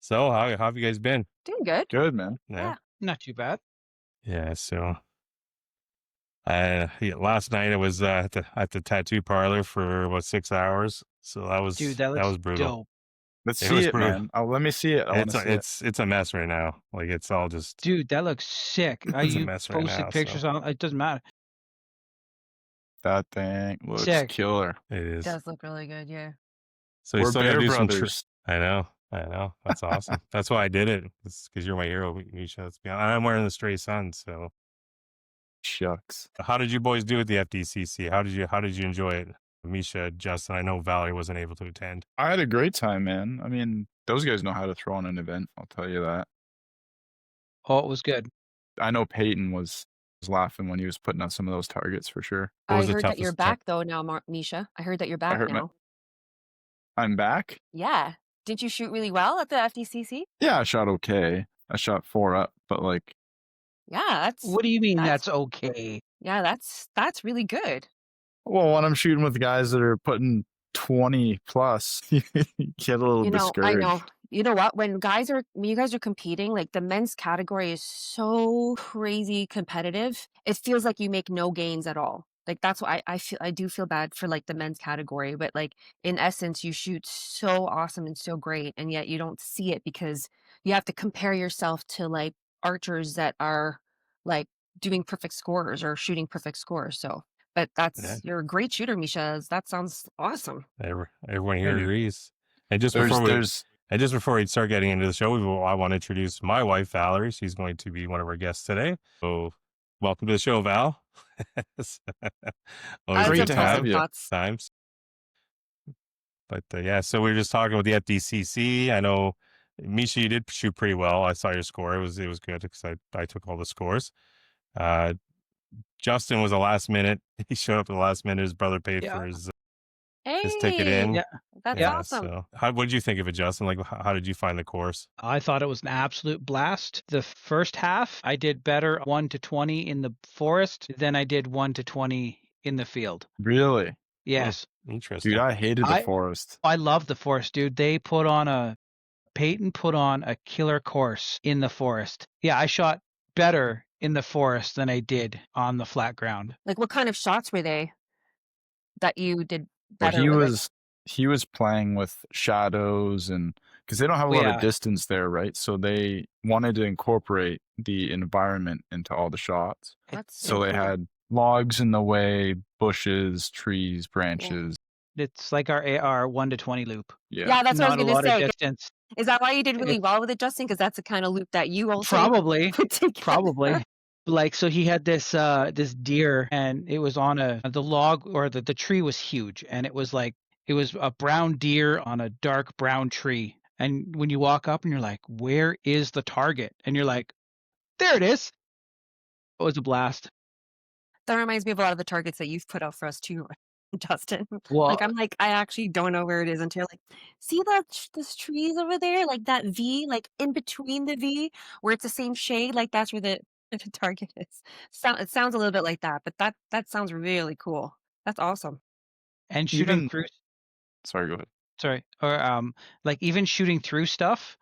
So how have you guys been? Doing good. Good, man. Yeah. Not too bad. Yeah. So last night I was at the tattoo parlor for about 6 hours. So Dude, that that looks was brutal. dope. Let's It see was it, brutal. man. Oh, let me see it. I want to see it. It's a mess right now. Like it's all just Dude, that looks sick. it's a You mess right posted now. pictures So on it doesn't matter. That thing looks Sick. killer. it is. Does look really good, yeah. So we We're still gotta Bear do some. Brothers. I know. That's awesome. That's why I did it. It's because you're my hero, Misha. Let's be honest. I'm wearing the Stray Sun. So Shucks. how did you boys do at the FDCC? How did you enjoy it? Misha, Justin, I know Valerie wasn't able to attend. I had a great time, man. I mean, those guys know how to throw on an event. I'll tell you that. Oh, it was good. I know Peyton was laughing when he was putting out some of those targets for sure. What I was the heard that you're toughest back though now, Misha. I heard that you're back heard now. I'm back? Yeah. Didn't you shoot really well at the FDCC? Yeah, I shot okay. I shot 4 up, but like, Yeah, that's What do you mean that's that's okay? yeah, that's really good. well, when I'm shooting with guys that are putting 20 plus, you get a little I discouraged. know. You know what? When you guys are competing, like the men's category is so crazy competitive. It feels like you make no gains at all. Like that's what I feel. I do feel bad for like the men's category, but like in essence, you shoot so awesome and so great, and yet you don't see it because you have to compare yourself to like archers that are like doing perfect scores or shooting perfect scores. So, but Yeah. you're a great shooter, Misha. That sounds awesome. Everyone here Thank you. agrees. And just before we start getting into the show, I want to introduce my wife, Valerie. She's going to be one of our guests today. So welcome to the show, Val. Always That's a Great good to have awesome you. thoughts. times. But yeah, so we were just talking about the FDCC. I know, Misha, you did shoot pretty well. I saw your score. It was good because I took all the scores. Justin was a last minute. He showed up at the last minute. His brother paid for his ticket in. Yeah. That's awesome. So what did you think of it, Justin? Like, how did you find the course? I thought it was an absolute blast. The first half, I did better 1 to 20 in the forest than I did 1 to 20 in the field. Really? Yes. Interesting. Dude, I hated the forest. I love the forest, dude. Peyton put on a killer course in the forest. Yeah, I shot better in the forest than I did on the flat ground. Like, what kind of shots were they that you did Well, better with? he was playing with shadows and because they don't have a lot of distance there, right? So they wanted to incorporate the environment into all the shots. That's So they cool. had logs in the way, bushes, trees, branches. It's like our AR 1 to 20 loop. Yeah, that's what I was Not a going lot to of say. distance. Is that why you did really well with it, Justin? Because that's the kind of loop that you also Probably. put together. Probably. Like, so he had this deer and it was on the log, or the tree was huge, and it was a brown deer on a dark brown tree. And when you walk up and you're like, where is the target? And you're like, there it is. It was a blast. That reminds me of a lot of the targets that you've put out for us too, Justin. Well, I actually don't know where it is until see those trees over there, like that V, like in between the V, where it's the same shade, like that's where the target is. It sounds a little bit like that, but that sounds really cool. That's awesome. and shooting Even through, sorry, go ahead. sorry, or like even shooting through stuff,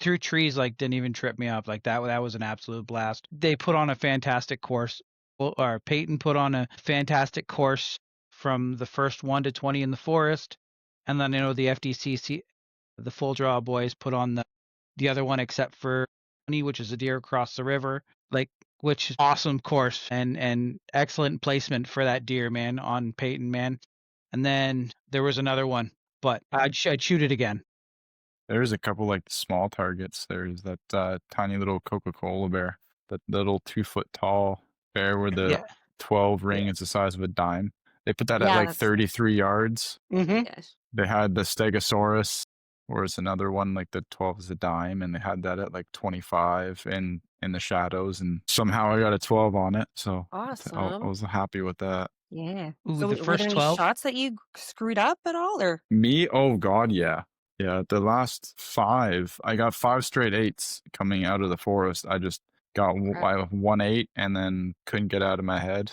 through trees, like didn't even trip me up. Like that was an absolute blast. They put on a fantastic course. Or Peyton put on a fantastic course from the first 1 to 20 in the forest, and then the FDCC, the Full Draw boys, put on the other one except for 20, which is a deer across the river, which is awesome course and excellent placement for that deer, man, on Peyton, man. And then there was another one, but I'd shoot it again. There's a couple like small targets. There's that tiny little Coca-Cola bear, that little 2-foot tall bear where the 12 ring is the size of a dime. They put that at like 33 yards. Mm-hmm. Yes. They had the Stegosaurus, or it's another one like the 12 is a dime, and they had that at like 25 in the shadows, and somehow I got a 12 on it. So Awesome. I was happy with that. Yeah. Ooh, So the were first there any 12? shots that you screwed up at all, or? Me? Oh God, yeah. Yeah, the last 5, I got 5 straight 8s coming out of the forest. I just got 1 8 and then couldn't get out of my head.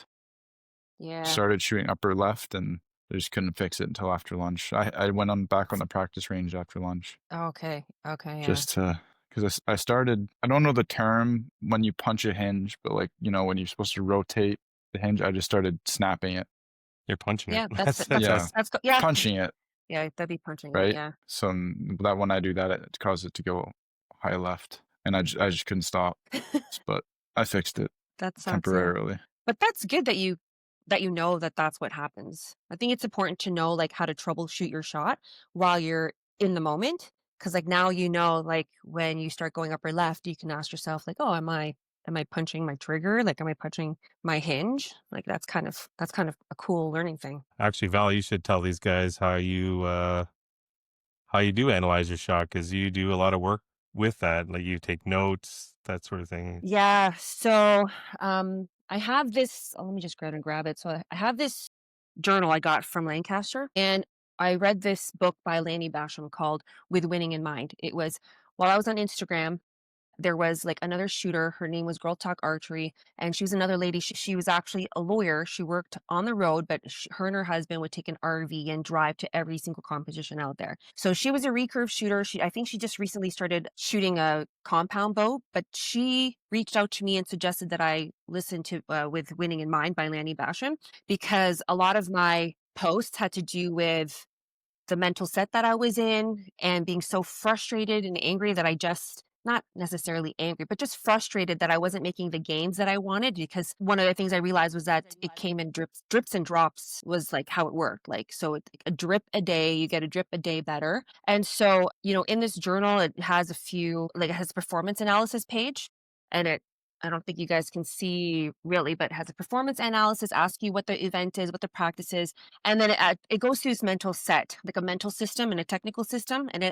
Yeah. Started shooting upper left and They just couldn't fix it until after lunch. I went on back on the practice range after lunch Okay. Okay. Yeah. just to because I started. I don't know the term when you punch a hinge, but like when you're supposed to rotate the hinge, I just started snapping it. You're punching Yeah. it. That's Yeah. yeah. Punching it, Yeah. That'd be punching it. right? Yeah. So that when I do that, it causes it to go high left, and I just couldn't stop. But I fixed it That sounds temporarily. But that's good that you know that that's what happens. I think it's important to know like how to troubleshoot your shot while you're in the moment, because like now like when you start going up or left, you can ask yourself like, oh, am I punching my trigger? Like, am I punching my hinge? Like that's kind of a cool learning thing. Actually, Val, you should tell these guys how you do analyze your shot, because you do a lot of work with that. Like you take notes, that sort of thing. Yeah. So I have this, let me just grab it. So I have this journal I got from Lancaster, and I read this book by Lanny Basham called With Winning in Mind. It was while I was on Instagram. There was like another shooter. Her name was Girl Talk Archery, and she was another lady. She was actually a lawyer. She worked on the road, but her and her husband would take an RV and drive to every single competition out there. So she was a recurve shooter. I think she just recently started shooting a compound bow, but she reached out to me and suggested that I listen to With Winning in Mind by Lanny Basham, because a lot of my posts had to do with the mental set that I was in and being so frustrated and angry that I just, not necessarily angry, but just frustrated that I wasn't making the gains that I wanted. Because one of the things I realized was that it came in drips and drops was like how it worked. Like, so a drip a day, you get a drip a day better. And so, in this journal, it has it has a performance analysis page, and I don't think you guys can see really, but it has a performance analysis, ask you what the event is, what the practice is, and then it goes through this mental set, like a mental system and a technical system. And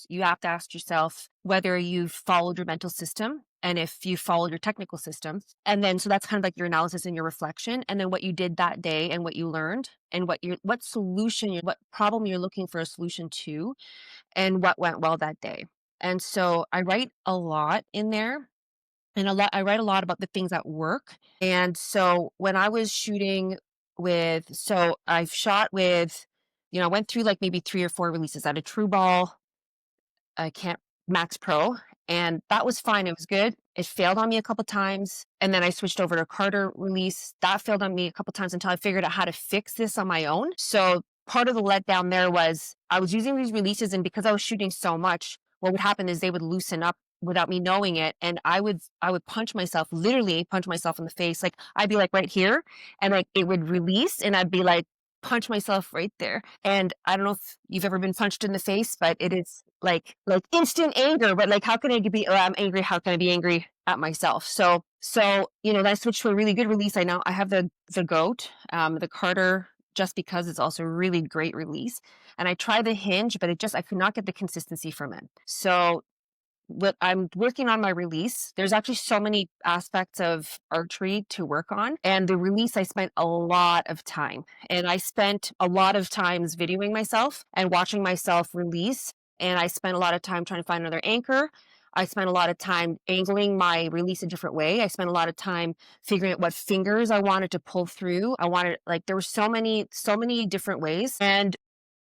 you have to ask yourself whether you've followed your mental system and if you followed your technical system. And then, so that's kind of like your analysis and your reflection. And then what you did that day and what you learned and what problem you're looking for a solution to and what went well that day. And so I write a lot in there. And I write a lot about the things at work. And so when I was shooting I've shot with, I went through like maybe 3 or 4 releases. I had a True Ball, I can't Max Pro, and that was fine. It was good. It failed on me a couple times, and then I switched over to Carter release. That failed on me a couple times until I figured out how to fix this on my own. So part of the letdown there was I was using these releases, and because I was shooting so much, what would happen is they would loosen up without me knowing it, and I would literally punch myself in the face. Like I'd be like right here, and like it would release, and I'd be like punch myself right there. And I don't know if you've ever been punched in the face, but it is like instant anger. But like, how can I be? I'm angry. How can I be angry at myself? So then I switched to a really good release. I have the goat, the Carter, just because it's also a really great release. And I tried the hinge, but I could not get the consistency from it. So what I'm working on my release, there's actually so many aspects of archery to work on. And the release, I spent a lot of time. And I spent a lot of times videoing myself and watching myself release. And I spent a lot of time trying to find another anchor. I spent a lot of time angling my release a different way. I spent a lot of time figuring out what fingers I wanted to pull through. There were so many different ways. And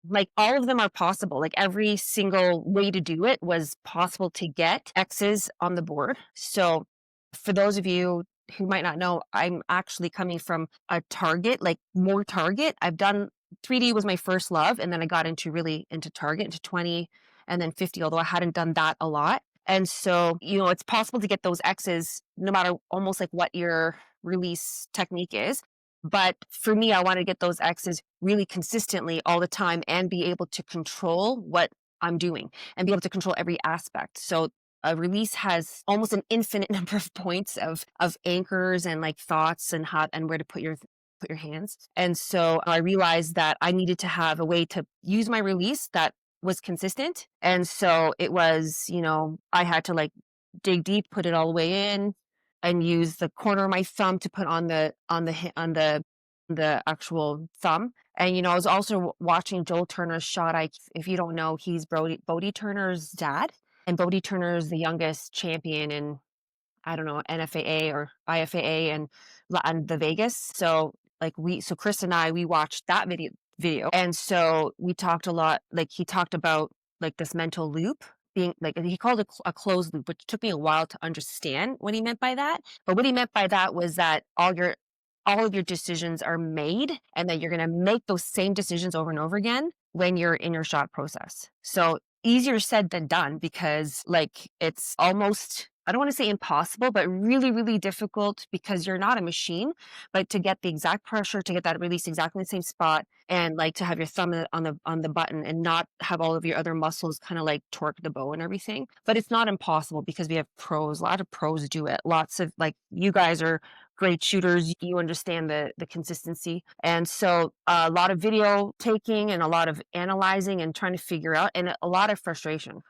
like all of them are possible. Like every single way to do it was possible to get X's on the board. So for those of you who might not know, I'm actually coming from a target, like more target. I've done 3D was my first love. And then I got into target, into 20 and then 50, although I hadn't done that a lot. And so, it's possible to get those X's no matter almost like what your release technique is. But for me, I want to get those X's really consistently all the time and be able to control what I'm doing and be able to control every aspect. So a release has almost an infinite number of points of anchors and like thoughts and where to put your hands. And so I realized that I needed to have a way to use my release that was consistent. And so it was, I had to like dig deep, put it all the way in, and use the corner of my thumb to put on the actual thumb. And I was also watching Joel Turner's shot. If you don't know, he's Bodie Turner's dad, and Bodie Turner is the youngest champion in, I don't know, NFAA or IFAA and the Vegas. So Chris and I, we watched that video. And so we talked a lot, like he talked about like this mental loop being like, he called it a closed loop, which took me a while to understand what he meant by that. But what he meant by that was that all of your decisions are made and that you're going to make those same decisions over and over again when you're in your shot process. So easier said than done, because like it's almost, I don't want to say impossible, but really, really difficult, because you're not a machine, but to get the exact pressure, to get that release exactly in the same spot, and like to have your thumb on the button and not have all of your other muscles kind of like torque the bow and everything. But it's not impossible, because we have pros. A lot of pros do it. Lots of, like, you guys are great shooters. You understand the consistency. And so a lot of video taking and a lot of analyzing and trying to figure out, and a lot of frustration,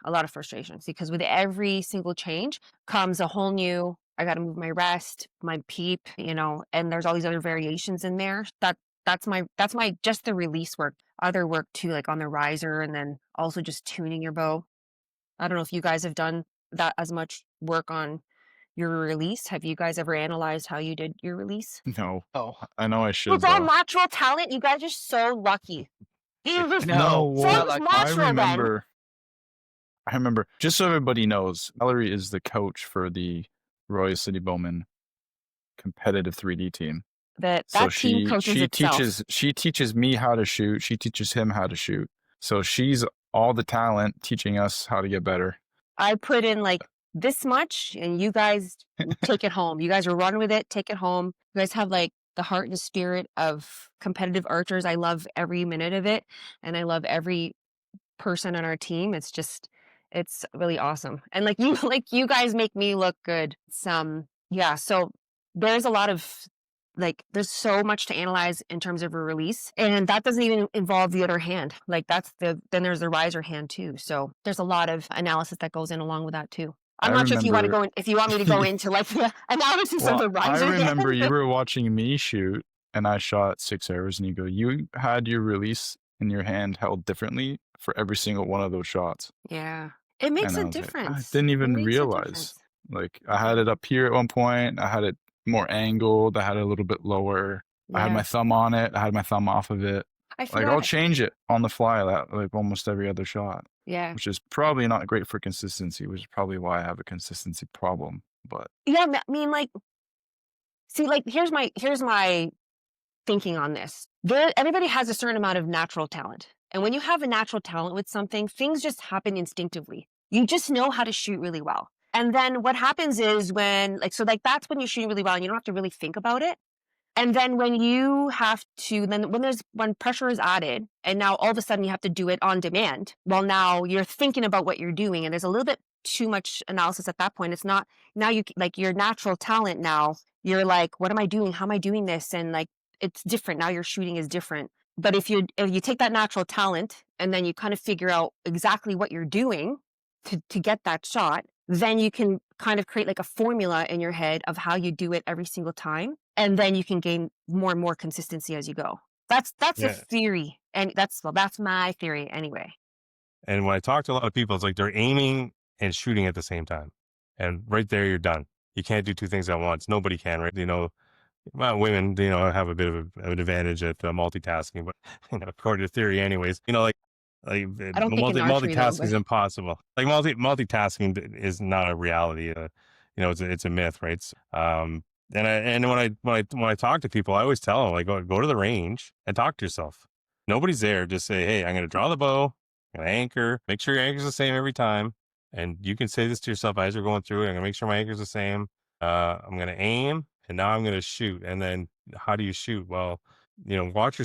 because with every single change comes a whole new, I got to move my rest, my peep, and there's all these other variations in there. That's my just the release work. Other work too, like on the riser, and then also just tuning your bow. I don't know if you guys have done that as much work on your release. Have you guys ever analyzed how you did your release? No. Oh, I know I should. It's all though. natural talent. You guys are so lucky. You just No, so not it's like- natural then. I remember, just so everybody knows, Valerie is the coach for the Royal City Bowman competitive 3D team. That So team coaches itself. she teaches me how to shoot. She teaches him how to shoot. So she's all the talent teaching us how to get better. I put in like this much, and you guys take it home. You guys are running with it. Take it home. You guys have like the heart and spirit of competitive archers. I love every minute of it, and I love every person on our team. It's really awesome. And like you guys make me look good. Yeah. So there's a lot of there's so much to analyze in terms of a release, and that doesn't even involve the other hand. Like then there's the riser hand too. So there's a lot of analysis that goes in along with that too. I'm not sure if you want to go in, if you want me to go into like the analysis of the riser. I remember you were watching me shoot, and I shot 6 arrows, and you had your release in your hand held differently for every single one of those shots. Yeah, it makes And I a was like, difference. I didn't even It makes a realize. difference. Like, I had it up here at one point. I had it more angled. I had it a little bit lower. I had Yeah. my thumb on it. I had my thumb off of it. I Like, forgot I'll it. change it on the fly, like almost every other shot, Yeah. which is probably not great for consistency, which is probably why I have a consistency problem. But Yeah, I mean, like, see, like, here's my thinking on this. Everybody has a certain amount of natural talent. And when you have a natural talent with something, things just happen instinctively. You just know how to shoot really well. And then what happens is that's when you're shooting really well and you don't have to really think about it. And then when pressure is added, and now all of a sudden you have to do it on demand, well, now you're thinking about what you're doing, and there's a little bit too much analysis at that point. It's not, now you, like, your natural talent, now you're like, what am I doing? How am I doing this? And like, it's different. Now your shooting is different. But if you take that natural talent and then you kind of figure out exactly what you're doing to get that shot, then you can kind of create like a formula in your head of how you do it every single time. And then you can gain more and more consistency as you go. That's a theory. And that's my theory anyway. And when I talk to a lot of people, it's like they're aiming and shooting at the same time. And right there, you're done. You can't do two things at once. Nobody can, right? Well, women, have a bit of an advantage at multitasking, but according to theory anyways, I don't think in archery, though, multitasking is impossible. Like multitasking is not a reality. It's a myth, right? And when I talk to people, I always tell them, like, go to the range and talk to yourself. Nobody's there. Just say, hey, I'm going to draw the bow, I'm going to anchor. Make sure your anchor's the same every time. And you can say this to yourself as you're going through it. I'm going to make sure my anchor's the same. I'm going to aim, and now I'm going to shoot. And then how do you shoot? Well, watch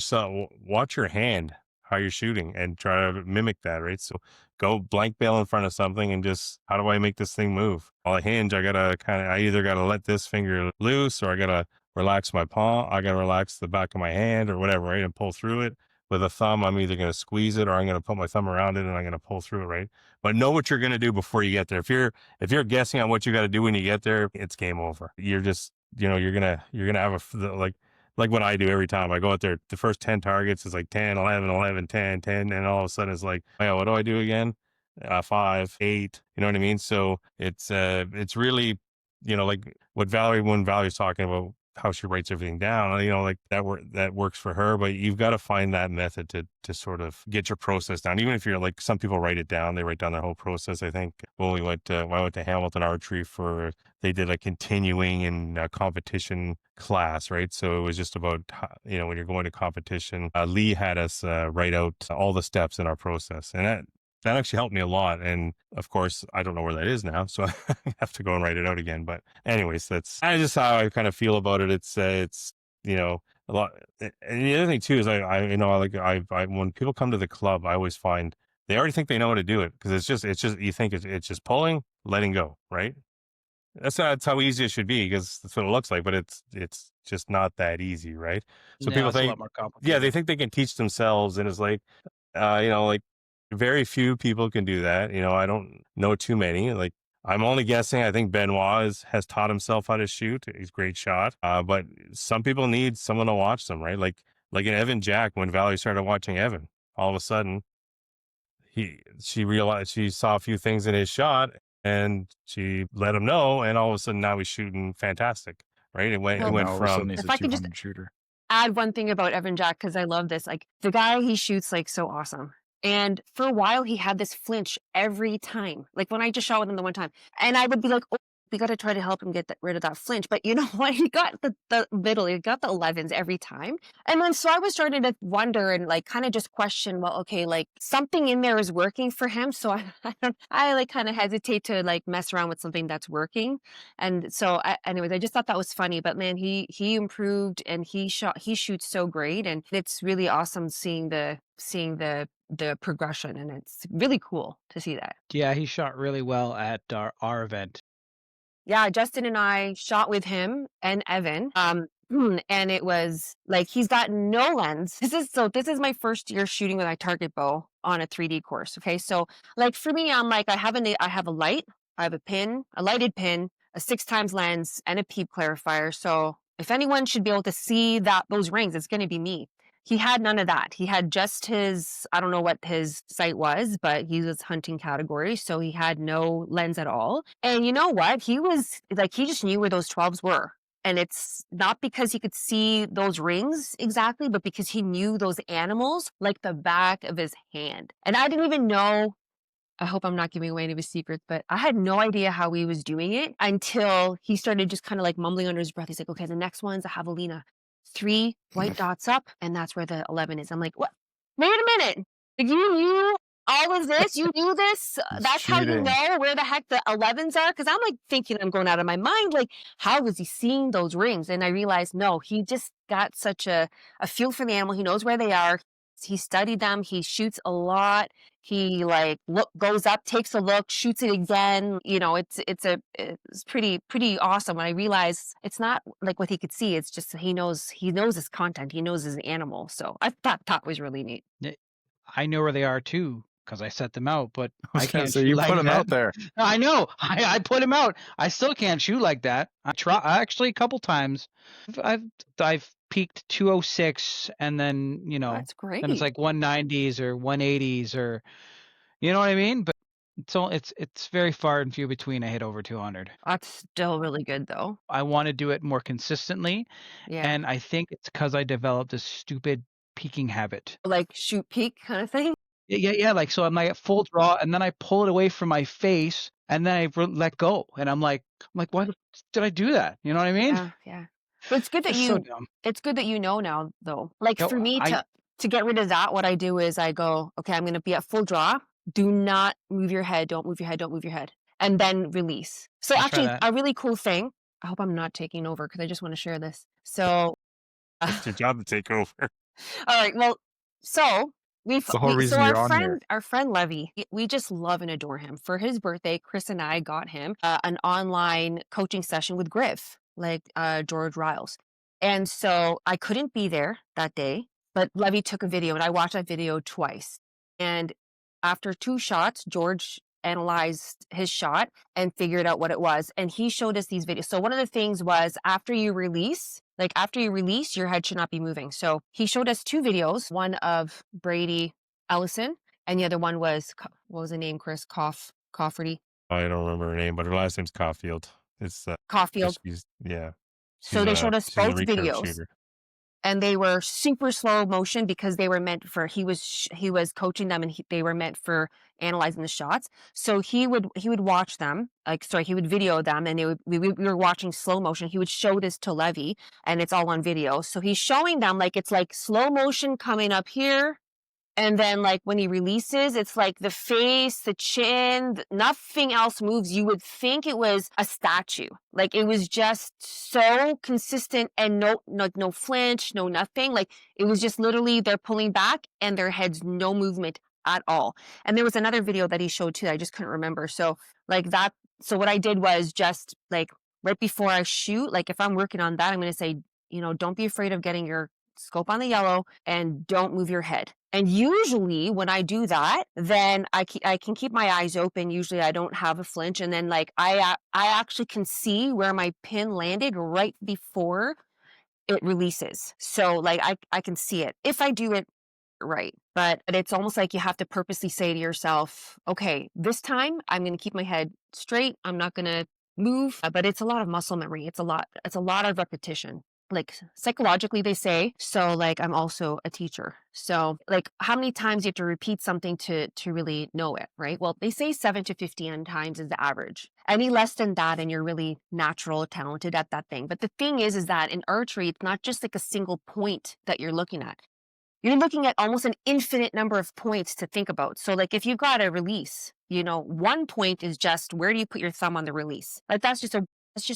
your hand, how you're shooting, and try to mimic that, right? So go blank bail in front of something and just, how do I make this thing move? While I hinge, I either got to let this finger loose, or I got to relax my palm. I got to relax the back of my hand or whatever, right? And pull through it. With a thumb, I'm either going to squeeze it or I'm going to put my thumb around it and I'm going to pull through it, right? But know what you're going to do before you get there. If you're guessing on what you got to do when you get there, it's game over. You're just, you're going to have like what I do every time I go out there. The first 10 targets is like 10, 11, 11, 10, 10. And all of a sudden it's like, oh, what do I do again? 5, 8, you know what I mean? So it's really, like when Valerie's talking about how she writes everything down, like that works for her, but you've got to find that method to sort of get your process down. Even if you're like, some people write it down, they write down their whole process. I think when I went to Hamilton Archery they did a continuing in competition class, right? So it was just about, when you're going to competition, Lee had us write out all the steps in our process, and that actually helped me a lot. And of course, I don't know where that is now, so I have to go and write it out again. But anyways, that's just how I kind of feel about it. It's a lot. And the other thing too is when people come to the club, I always find they already think they know how to do it, because it's just you think it's just pulling, letting go, right? That's how easy it should be, because that's what it looks like, but it's just not that easy, right? So No, people it's a think, lot more yeah, complicated. they think they can teach themselves, and it's like, like very few people can do that. I don't know too many. Like, I'm only guessing. I think Benoit has taught himself how to shoot. He's a great shot. But some people need someone to watch them, right? Like in Evan Jack, when Valerie started watching Evan, all of a sudden she realized, she saw a few things in his shot, and she let him know, and all of a sudden now he's shooting fantastic, right? It Well, went Now all of a sudden from, he's if a I could just 200 shooter. add one thing about Evan Jack, because I love this. Like, the guy, he shoots like so awesome. And for a while, he had this flinch every time. Like, when I just shot with him the one time, and I would be like, oh, we got to try to help him get rid of that flinch. But you know what? He got the middle, he got the 11s every time. And then so I was starting to wonder and like kind of just question, well, okay, like something in there is working for him. So I like kind of hesitate to like mess around with something that's working. And so anyways, I just thought that was funny. But man, he improved, and he shoots so great, and it's really awesome seeing the progression, and it's really cool to see that. Yeah, he shot really well at our event. Yeah, Justin and I shot with him and Evan. And it was like, he's got no lens. This is my first year shooting with my target bow on a 3D course. Okay. So like for me, I'm like, I have a light, I have a pin, a lighted pin, a 6x lens, and a peep clarifier. So if anyone should be able to see those rings, it's going to be me. He had none of that. He had just I don't know what his sight was, but he was hunting category. So he had no lens at all. And you know what? He was like, he just knew where those 12s were. And it's not because he could see those rings exactly, but because he knew those animals like the back of his hand. And I didn't even know, I hope I'm not giving away any of his secrets, but I had no idea how he was doing it until he started just kind of like mumbling under his breath. He's like, okay, the next one's a javelina. 3 white dots up, and that's where the 11 is. I'm like, what? Wait a minute. Like, you knew all of this? You knew this? He's That's how you cheating. know where the heck the 11s are? Because I'm like thinking I'm going out of my mind. Like, how was he seeing those rings? And I realized, no, he just got such a feel for the animal. He knows where they are. He studied them. He shoots a lot. He like goes up, takes a look, shoots it again. It's pretty awesome. When I realized it's not like what he could see, it's just he knows his content. He knows his animal. So I thought was really neat. I know where they are too, because I set them out, but I was I gonna can't say, shoot you like put him that. out there. I know. I put him out. I still can't shoot like that. I try actually a couple times. I've peaked 206, and then That's great. then it's like 190s or 180s, or you know what I mean. But it's very far and few between. I hit over 200. That's still really good though. I want to do it more consistently, Yeah. and I think it's because I developed this stupid peaking habit. Like shoot peek kind of thing. Yeah. Like, so I'm like at full draw, and then I pull it away from my face, and then I let go, and I'm like, why did I do that? You know what I mean? Yeah. But it's good that It's so dumb. it's good that you know now though. Like No, for me I to get rid of that, what I do is I go, okay, I'm going to be at full draw. Do not move your head. Don't move your head. Don't move your head. And then release. So I'll try actually, that. a really cool thing. I hope I'm not taking over because I just want to share this. So, it's your job to take over. all right. Well, so the whole reason you're on here. our friend Levy, we just love and adore him. For his birthday, Chris and I got him an online coaching session with Griff, like George Riles. And so I couldn't be there that day, but Levy took a video, and I watched that video twice. And after 2 shots, George analyzed his shot and figured out what it was. And he showed us these videos. So one of the things was after you release, your head should not be moving. So he showed us 2 videos, one of Brady Ellison, and the other one was, what was the name, Chris? Cofferty? I don't remember her name, but her last name's Caulfield. It's Caulfield. yeah. So they showed us He's in both the recurve videos, shooter. and they were super slow motion because they were meant for, he was coaching them, and they were meant for analyzing the shots. So he would watch them, he would video them, and we were watching slow motion. He would show this to Levy, and it's all on video. So he's showing them like it's like slow motion coming up here. And then, like, when he releases, it's like the face, the chin, nothing else moves. You would think it was a statue. Like, it was just so consistent, and no flinch, no nothing. Like, it was just literally they're pulling back and their heads, no movement at all. And there was another video that he showed too that I just couldn't remember. So, like that. So what I did was just like right before I shoot, like if I'm working on that, I'm going to say, don't be afraid of getting your scope on the yellow and don't move your head. And usually when I do that, then I can keep my eyes open. Usually I don't have a flinch. And then like I actually can see where my pin landed right before it releases. So like I can see it if I do it right. But it's almost like you have to purposely say to yourself, okay, this time I'm going to keep my head straight. I'm not going to move. But it's a lot of muscle memory. It's a lot of repetition. Like psychologically they say, so like I'm also a teacher. So like how many times you have to repeat something to really know it, right? Well, they say 7 to 15 times is the average. Any less than that and you're really natural, talented at that thing. But the thing is that in archery, it's not just like a single point that you're looking at. You're looking at almost an infinite number of points to think about. So like if you've got a release, one point is just where do you put your thumb on the release? Like that's just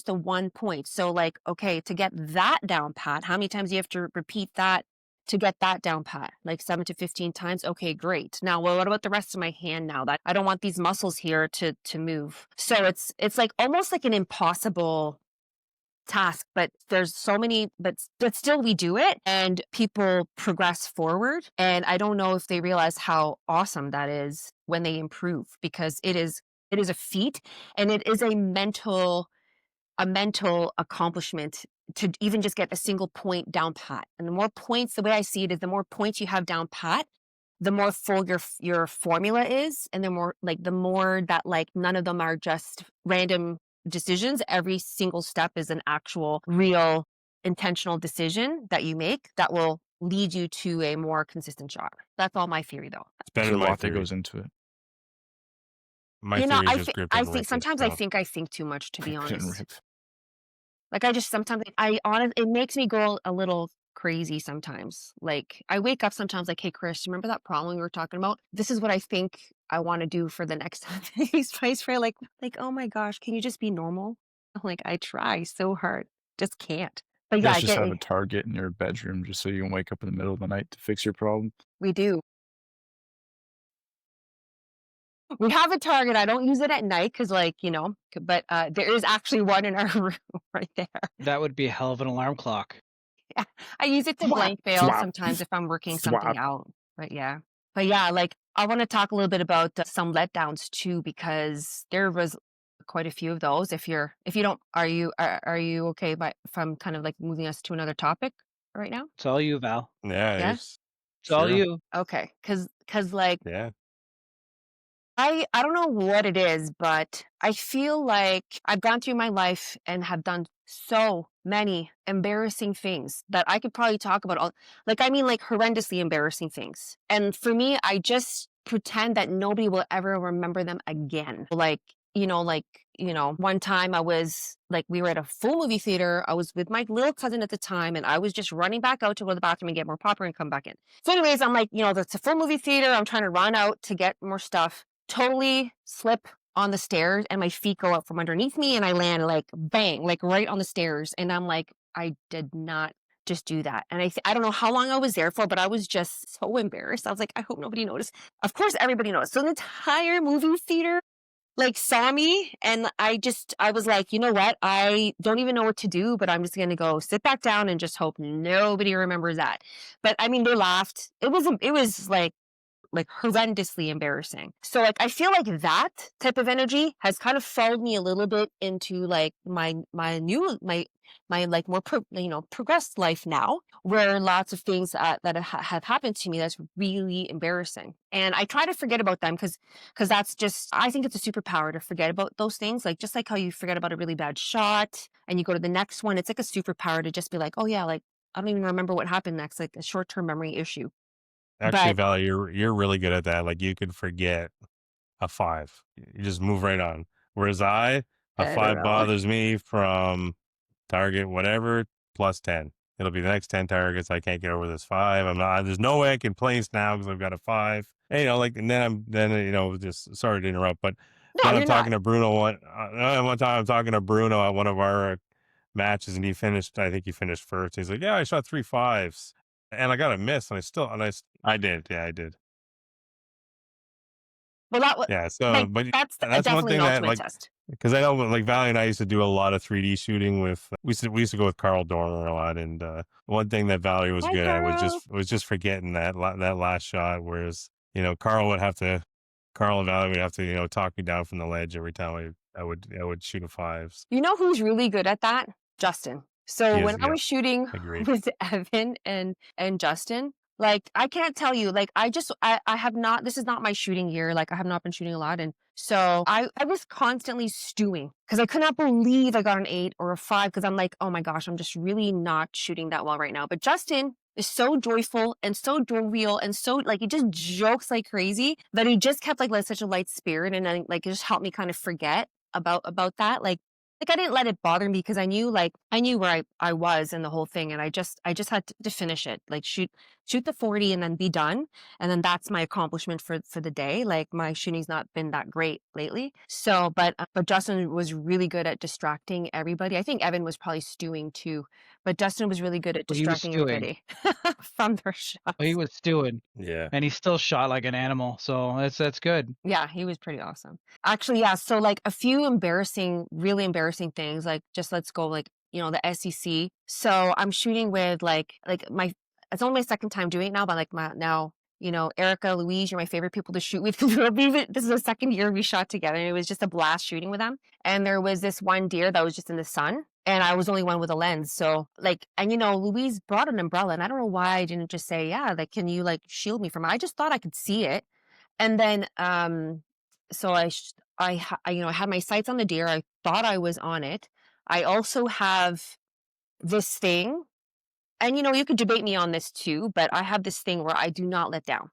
a 1 point. So like, okay, to get that down pat, how many times do you have to repeat that to get that down pat? Like 7 to 15 times. Okay, great. Now, well, what about the rest of my hand now? That I don't want these muscles here to move. So it's like almost like an impossible task, but there's so many, but still we do it and people progress forward. And I don't know if they realize how awesome that is when they improve, because it is a feat, and it is a mental accomplishment to even just get a single point down pat. And the more points, the way I see it is the more points you have down pat, the more full your formula is, and the more that like none of them are just random decisions. Every single step is an actual real intentional decision that you make that will lead you to a more consistent shot. That's all my theory though. It's better There's than a my lot that theory. goes into it. My theory is just grip I and think rip sometimes this I think I think too much, to be Grip and honest. rip. Like I just sometimes it makes me go a little crazy sometimes. Like I wake up sometimes like, hey Chris, remember that problem we were talking about? This is what I think I want to do for the next time. He's for like, oh my gosh, can you just be normal? I'm like, I try so hard, just can't. But You yeah, guys I just get have a it. target in your bedroom just so you can wake up in the middle of the night to fix your problem. We do. We have a target. I don't use it at night because, but there is actually one in our room right there. That would be a hell of an alarm clock. Yeah, I use it to blank bail Thwap. sometimes if I'm working Thwap. something out. But yeah, like I want to talk a little bit about some letdowns too, because there was quite a few of those. If you don't, are you okay if I'm kind of like moving us to another topic right now? It's all you, Val. Yeah, Yeah? It's all sure. you. Okay, because like Yeah. I don't know what it is, but I feel like I've gone through my life and have done so many embarrassing things that I could probably talk about like horrendously embarrassing things. And for me, I just pretend that nobody will ever remember them again. One time I was like, we were at a full movie theater. I was with my little cousin at the time, and I was just running back out to go to the bathroom and get more popcorn and come back in. So anyways, I'm like, it's a full movie theater. I'm trying to run out to get more stuff. Totally slip on the stairs, and my feet go out from underneath me, and I land like bang, like right on the stairs. And I'm like, I did not just do that. And I don't know how long I was there for, but I was just so embarrassed. I was like, I hope nobody noticed. Of course, everybody noticed. So the entire movie theater saw me, and I was like, you know what? I don't even know what to do, but I'm just going to go sit back down and just hope nobody remembers that. But I mean, they laughed. It was like like horrendously embarrassing. So like I feel like that type of energy has kind of followed me a little bit into like my like more progressed life now, where lots of things that have happened to me that's really embarrassing, and I try to forget about them because that's just, I think it's a superpower to forget about those things. Like just like how you forget about a really bad shot and you go to the next one, it's like a superpower to just be like, oh yeah, like I don't even remember what happened next, like a short-term memory issue. Actually, But Val, you're really good at that. Like you could forget a 5. You just move right on. Whereas a I don't 5 know. bothers me from target whatever plus 10. It'll be the next 10 targets. I can't get over this 5. There's no way I can place now because I've got a 5. And, and then just sorry to interrupt, but No, then I'm you're not. talking to Bruno one time. I'm talking to Bruno at one of our matches, and I think he finished first. He's like, yeah, I shot 3 5s and I got a miss, and I did. Yeah, I did. Well, that was Yeah. So, like but that's one definitely thing an that ultimate like, test. because I know like Valley and I used to do a lot of 3D shooting with, we used to go with Carl Dormer a lot. And one thing that Valerie was Hi, good at Carl. was just forgetting that last shot. Whereas, Carl and Valerie would have to, talk me down from the ledge every time I would shoot a 5s. You know who's really good at that? Justin. So He when is, I yeah, was shooting agreed. with Evan and Justin, like I can't tell you, like I have not, this is not my shooting year. Like I have not been shooting a lot. And so I was constantly stewing because I could not believe I got an 8 or a 5 because I'm like, oh my gosh, I'm just really not shooting that well right now. But Justin is so joyful and so jovial and so like he just jokes like crazy that he just kept like such a light spirit, and then like it just helped me kind of forget about that. Like I didn't let it bother me because I knew where I was in the whole thing, and I just had to finish it, like shoot the 40 and then be done, and then that's my accomplishment for the day. Like my shooting's not been that great lately, so but Justin was really good at distracting everybody. I think Evan was probably stewing too, but Justin was really good at Well, he was distracting stewing. everybody from their Well, he shots. was stewing, Yeah. and he still shot like an animal. So that's good. Yeah, he was pretty awesome. Actually, yeah, so, like, a few really embarrassing things, like, just let's go, like, the SEC. So, I'm shooting with, my it's only my second time doing it now, but, like, Erica, Louise, you're my favorite people to shoot with. This is the second year we shot together, and it was just a blast shooting with them. And there was this one deer that was just in the sun, and I was the only one with a lens. So, like, and, Louise brought an umbrella, and I don't know why I didn't just say, "Yeah, like, can you, like, shield me from it?" I just thought I could see it. And then, so I had my sights on the deer. I thought I was on it. I also have this thing, and you could debate me on this too, but I have this thing where I do not let down.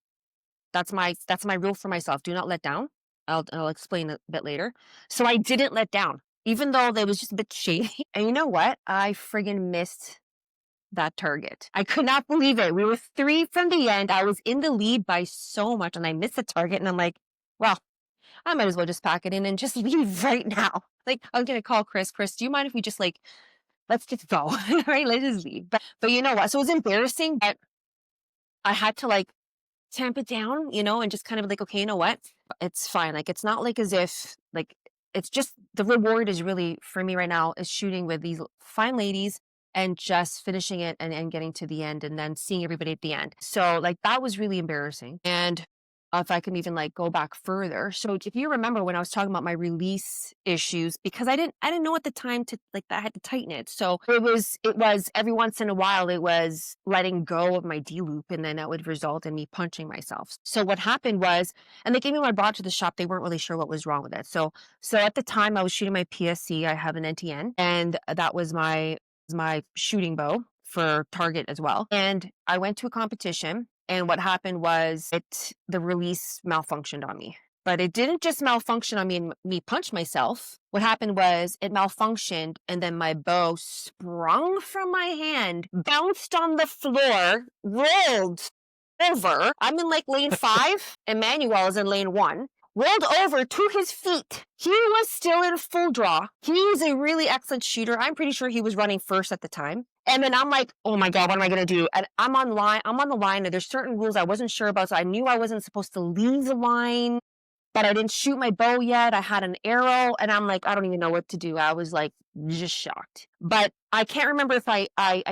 That's my rule for myself. Do not let down. I'll explain a bit later. So I didn't let down, even though there was just a bit shady. And you know what? I friggin' missed that target. I could not believe it. We were 3 from the end. I was in the lead by so much, and I missed the target. And I'm like, well, I might as well just pack it in and just leave right now. Like, I'm gonna call Chris. Chris, do you mind if we just let's just go, right? Let's just leave. But you know what? So it was embarrassing, but I had to tamp it down, and just kind of like, okay, you know what? It's fine. Like, it's not like as if it's just the reward is really for me right now is shooting with these fine ladies and just finishing it and getting to the end and then seeing everybody at the end. So like that was really embarrassing. And if I can even go back further. So if you remember when I was talking about my release issues, because I didn't know at the time to that I had to tighten it. So it was every once in a while it was letting go of my D loop, and then that would result in me punching myself. So what happened was, and they gave me my brought to the shop, they weren't really sure what was wrong with it. So at the time I was shooting my PSC, I have an NTN, and that was my shooting bow for target as well. And I went to a competition, and what happened was the release malfunctioned on me. But it didn't just malfunction on me and me punch myself. What happened was it malfunctioned, and then my bow sprung from my hand, bounced on the floor, rolled over. I'm in lane 5, and Manuel is in lane 1. Rolled over to his feet. He was still in full draw. He was a really excellent shooter. I'm pretty sure he was running first at the time. And then I'm like, oh my God, what am I going to do? And I'm on the line, and there's certain rules I wasn't sure about. So I knew I wasn't supposed to leave the line. but I didn't shoot my bow yet. I had an arrow, and I'm like, I don't even know what to do. I was like just shocked. But I can't remember if I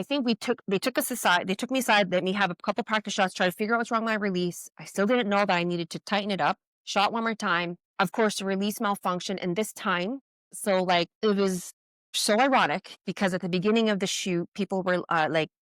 think they took us aside. They took me aside, let me have a couple practice shots, try to figure out what's wrong with my release. I still didn't know that I needed to tighten it up. Shot one more time. Of course, the release malfunctioned, and this time, so like it was so ironic because at the beginning of the shoot, people were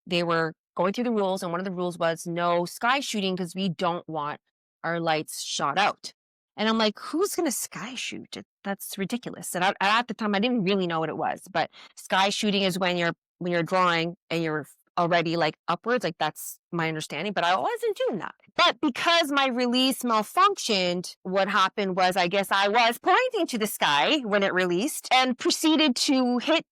they were going through the rules, and one of the rules was no sky shooting because we don't want our lights shot out. And I'm like, who's going to sky shoot? That's ridiculous. And at the time, I didn't really know what it was. But sky shooting is when you're drawing and you're already like upwards. Like that's my understanding. But I wasn't doing that. But because my release malfunctioned, what happened was I guess I was pointing to the sky when it released and proceeded to hit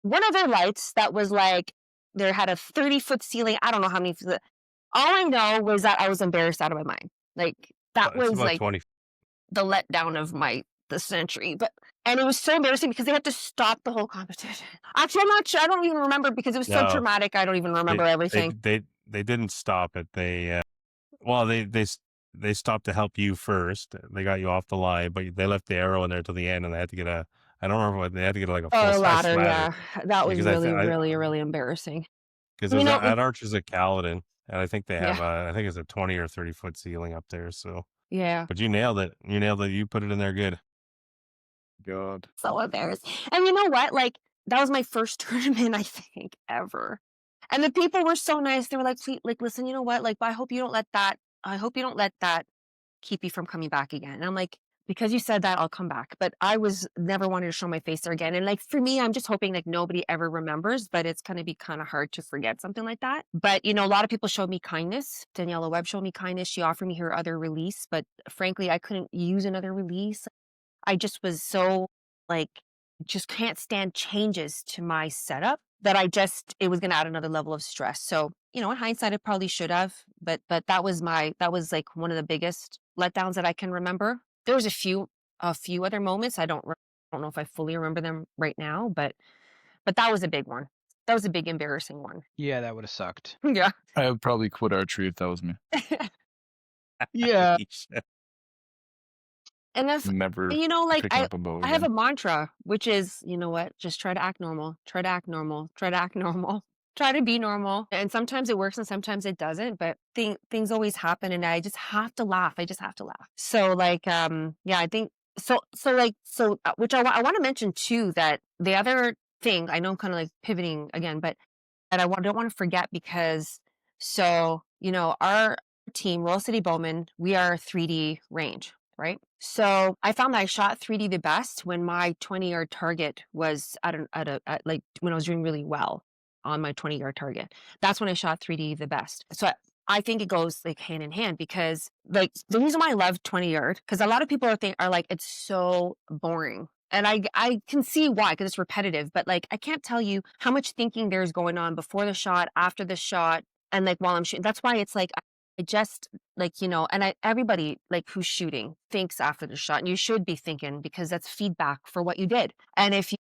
one of their lights that was like, there had a 30-foot ceiling. I don't know how many. All I know was that I was embarrassed out of my mind. Like that It's was about like 20. the letdown of the century. And it was so embarrassing because they had to stop the whole competition. Actually, I'm not sure. I don't even remember because it was so No, traumatic. I don't even remember everything. they didn't stop it. They stopped to help you first. They got you off the line, but they left the arrow in there till the end, and they had to get I don't remember what they had to get like a full size Ladder, ladder. yeah. That was Because really embarrassing. because it was at Archers at Caledon, and I think they have I think it's a 20 or 30-foot ceiling up there. So yeah. but you nailed it. You nailed it. You put it in there good. God. So embarrassed. And you know what? Like that was my first tournament, I think, ever. And the people were so nice. They were like, like, listen, you know what? Like, I hope you don't let that keep you from coming back again. And I'm like, because you said that, I'll come back. But I was never wanted to show my face there again. And like for me, I'm just hoping like nobody ever remembers, but it's gonna be kind of hard to forget something like that. But you know, a lot of people showed me kindness. Daniela Webb showed me kindness. She offered me her other release, but frankly, I couldn't use another release. I just was so like just can't stand changes to my setup that it was gonna add another level of stress. So, you know, in hindsight, I probably should have, but that was like one of the biggest letdowns that I can remember. There was a few other moments. I don't know if I fully remember them right now, but that was a big one. That was a big embarrassing one. Yeah, that would have sucked. Yeah. I would probably quit archery if that was me. Yeah. And that's, Never you know, like picking up a bow I have a again. mantra, which is, you know what, just try to act normal, try to act normal, try to act normal, try to be normal. And sometimes it works and sometimes it doesn't, but things always happen and I just have to laugh. I just have to laugh. So like, yeah, I think which I want to mention too, that the other thing, I know I'm kind of like pivoting again, but that don't want to forget because you know, our team, Royal City Bowman, we are 3D range, right? So I found that I shot 3D the best when my 20-yard target was at like when I was doing really well on my 20-yard target. That's when I shot 3D the best. So I think it goes like hand in hand because like the reason why I love 20-yard, because a lot of people are like, it's so boring. And I can see why, because it's repetitive, but like, I can't tell you how much thinking there's going on before the shot, after the shot, and like while I'm shooting. That's why it's like, I just like, you know, and everybody like who's shooting thinks after the shot, and you should be thinking because that's feedback for what you did. And if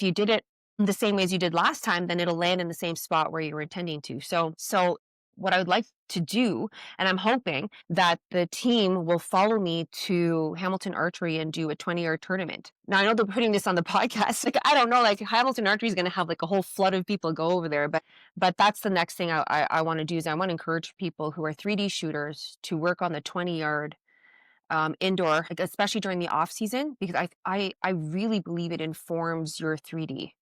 you did it the same way as you did last time, then it'll land in the same spot where you were intending to. So what I would like to do, and I'm hoping that the team will follow me to Hamilton Archery and do a 20-yard tournament. Now, I know they're putting this on the podcast. Like, I don't know, like Hamilton Archery is going to have like a whole flood of people go over there. But that's the next thing I want to do is I want to encourage people who are 3D shooters to work on the 20-yard indoor, like, especially during the off season, because I really believe it informs your 3D.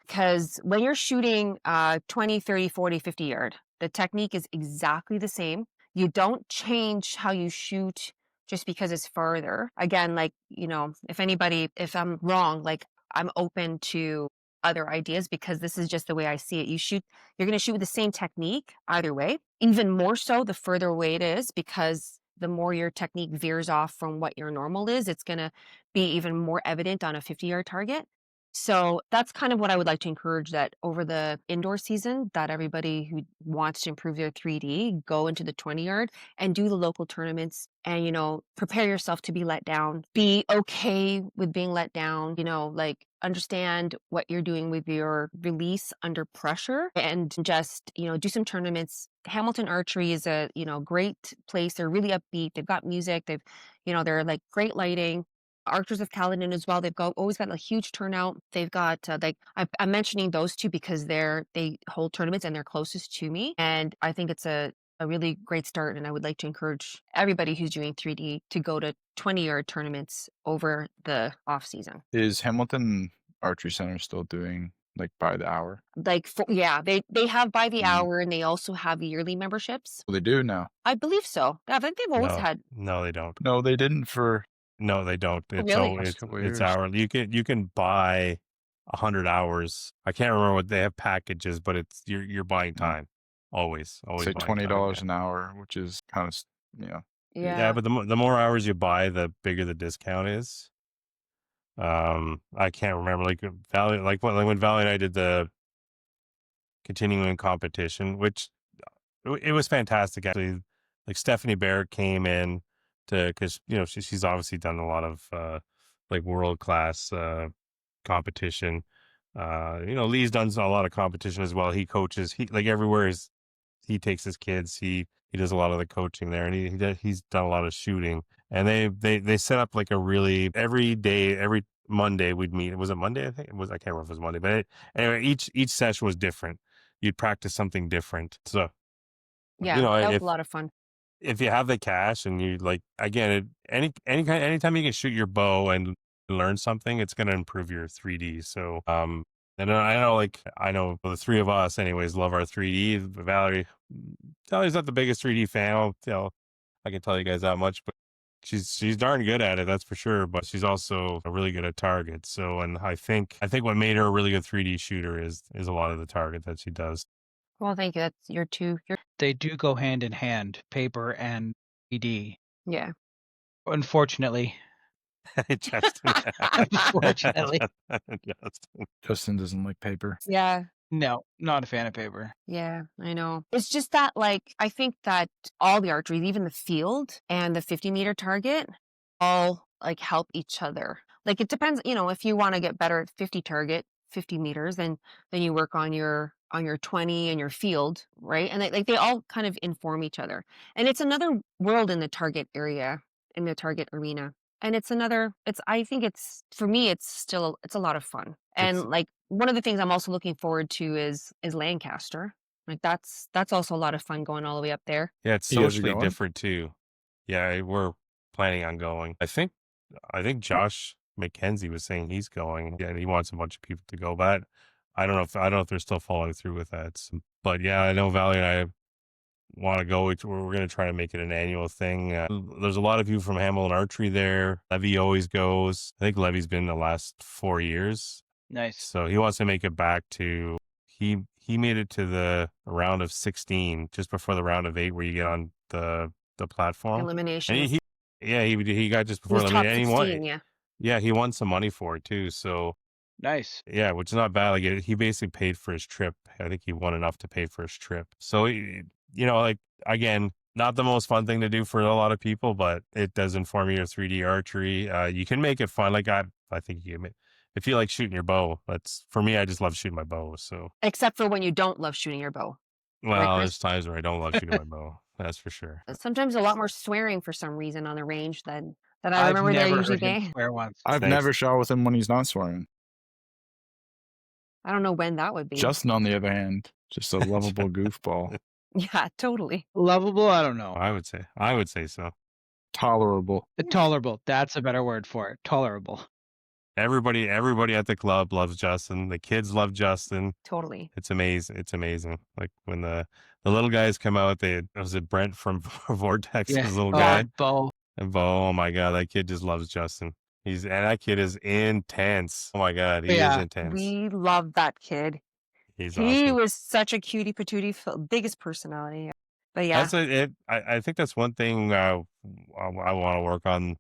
Because when you're shooting 20, 30, 40, 50 yard, the technique is exactly the same. You don't change how you shoot just because it's farther. Again, like, you know, if I'm wrong, like I'm open to other ideas because this is just the way I see it. You're going to shoot with the same technique either way, even more so the further away it is, because the more your technique veers off from what your normal is, it's going to be even more evident on a 50-yard target. So that's kind of what I would like to encourage, that over the indoor season, that everybody who wants to improve their 3D go into the 20-yard and do the local tournaments and, you know, prepare yourself to be let down, be okay with being let down, you know, like understand what you're doing with your release under pressure and just, you know, do some tournaments Hamilton Archery is a, great place. They're really upbeat. They've got music. They're like great lighting. Archers of Caledon as well. They've always got a huge turnout. They've got I'm mentioning those two because they hold tournaments and they're closest to me. And I think it's a really great start. And I would like to encourage everybody who's doing 3D to go to 20-yard tournaments over the off season. Is Hamilton Archery Center still doing like by the hour? They have by the Mhm. hour, and they also have yearly memberships. Well, they do now. I believe so. I think they've always No, had. no, they don't. No, they didn't for No, they don't. It's Really? so last couple it's years. hourly. You can buy 100 hours. I can't remember what they have packages, but it's you're buying time. Always Say buying time, $20 yeah. an hour, which is kind of Yeah. Yeah, but the more hours you buy, the bigger the discount is. I can't remember when Valerie and I did the continuing competition, which it was fantastic actually. Like Stephanie Bear came in because she's obviously done a lot of like world class competition. Lee's done a lot of competition as well. He coaches. He like everywhere he takes his kids. He does a lot of the coaching there, and he's done a lot of shooting. And they set up like a really every day, every Monday we'd meet. Was it Monday? I think it was. I can't remember if it was Monday, but anyway, each session was different. You'd practice something different. So Yeah, that was if a lot of fun. if you have the cash and you like again anytime you can shoot your bow and learn something, it's going to improve your 3D. So and I know the three of us anyways love our 3D. Valerie's not the biggest 3D fan. I can tell you guys that much, but she's darn good at it, that's for sure. But she's also really good at targets. So, and I think what made her a really good 3D shooter is a lot of the target that she does. Well, thank you. That's your two. They do go hand in hand, paper and 3D. Yeah. Unfortunately. Justin. Unfortunately. Justin doesn't like paper. Yeah. No, not a fan of paper. Yeah, I know. It's just that, I think that all the archery, even the field and the 50-meter target, all help each other. It depends, if you want to get better at 50 meters, then you work on your 20 and your field, right? And they all kind of inform each other. And it's another world in the target area, in the target arena. And I think for me, it's a lot of fun. And one of the things I'm also looking forward to is Lancaster. That's also a lot of fun going all the way up there. Yeah, it's You guys are socially going? different too. Yeah, we're planning on going. I think Josh McKenzie was saying he's going. Yeah, and he wants a bunch of people to go, but I don't know if they're still following through with that. But yeah, I know Valerie and I want to go. We're going to try to make it an annual thing. There's a lot of you from Hamilton Archery there. Levy always goes. I think Levy's been the last 4 years. Nice. So he wants to make it back to he made it to the round of 16 just before the round of 8 where you get on the platform. Elimination. And he got just before Top elimination. And 16, yeah. Yeah, he won some money for it too. So nice. Yeah, which is not bad. He basically paid for his trip. I think he won enough to pay for his trip. So again, not the most fun thing to do for a lot of people, but it does inform your 3D archery. You can make it fun. I think if you like shooting your bow, for me, I just love shooting my bow. So except for when you don't love shooting your bow. Well, there's times where I don't love shooting my bow. That's for sure. Sometimes a lot more swearing for some reason on the range than I I've remember they're never usually heard him being. swear once. I've Thanks. never shot with him when he's not swearing. I don't know when that would be. Justin, on the other hand, just a lovable goofball. Yeah, totally. Lovable? I don't know. I would say so. Tolerable. Tolerable. That's a better word for it. Tolerable. Everybody at the club loves Justin. The kids love Justin. Totally. It's amazing. Like when the little guys come out, was it Brent from Vortex? Yeah. His little guy. Bo. And Bo, oh my God, that kid just loves Justin. And that kid is intense. Oh my God, he is intense. We love that kid. He awesome. Was such a cutie patootie, biggest personality. But yeah, I think that's one thing I want to work on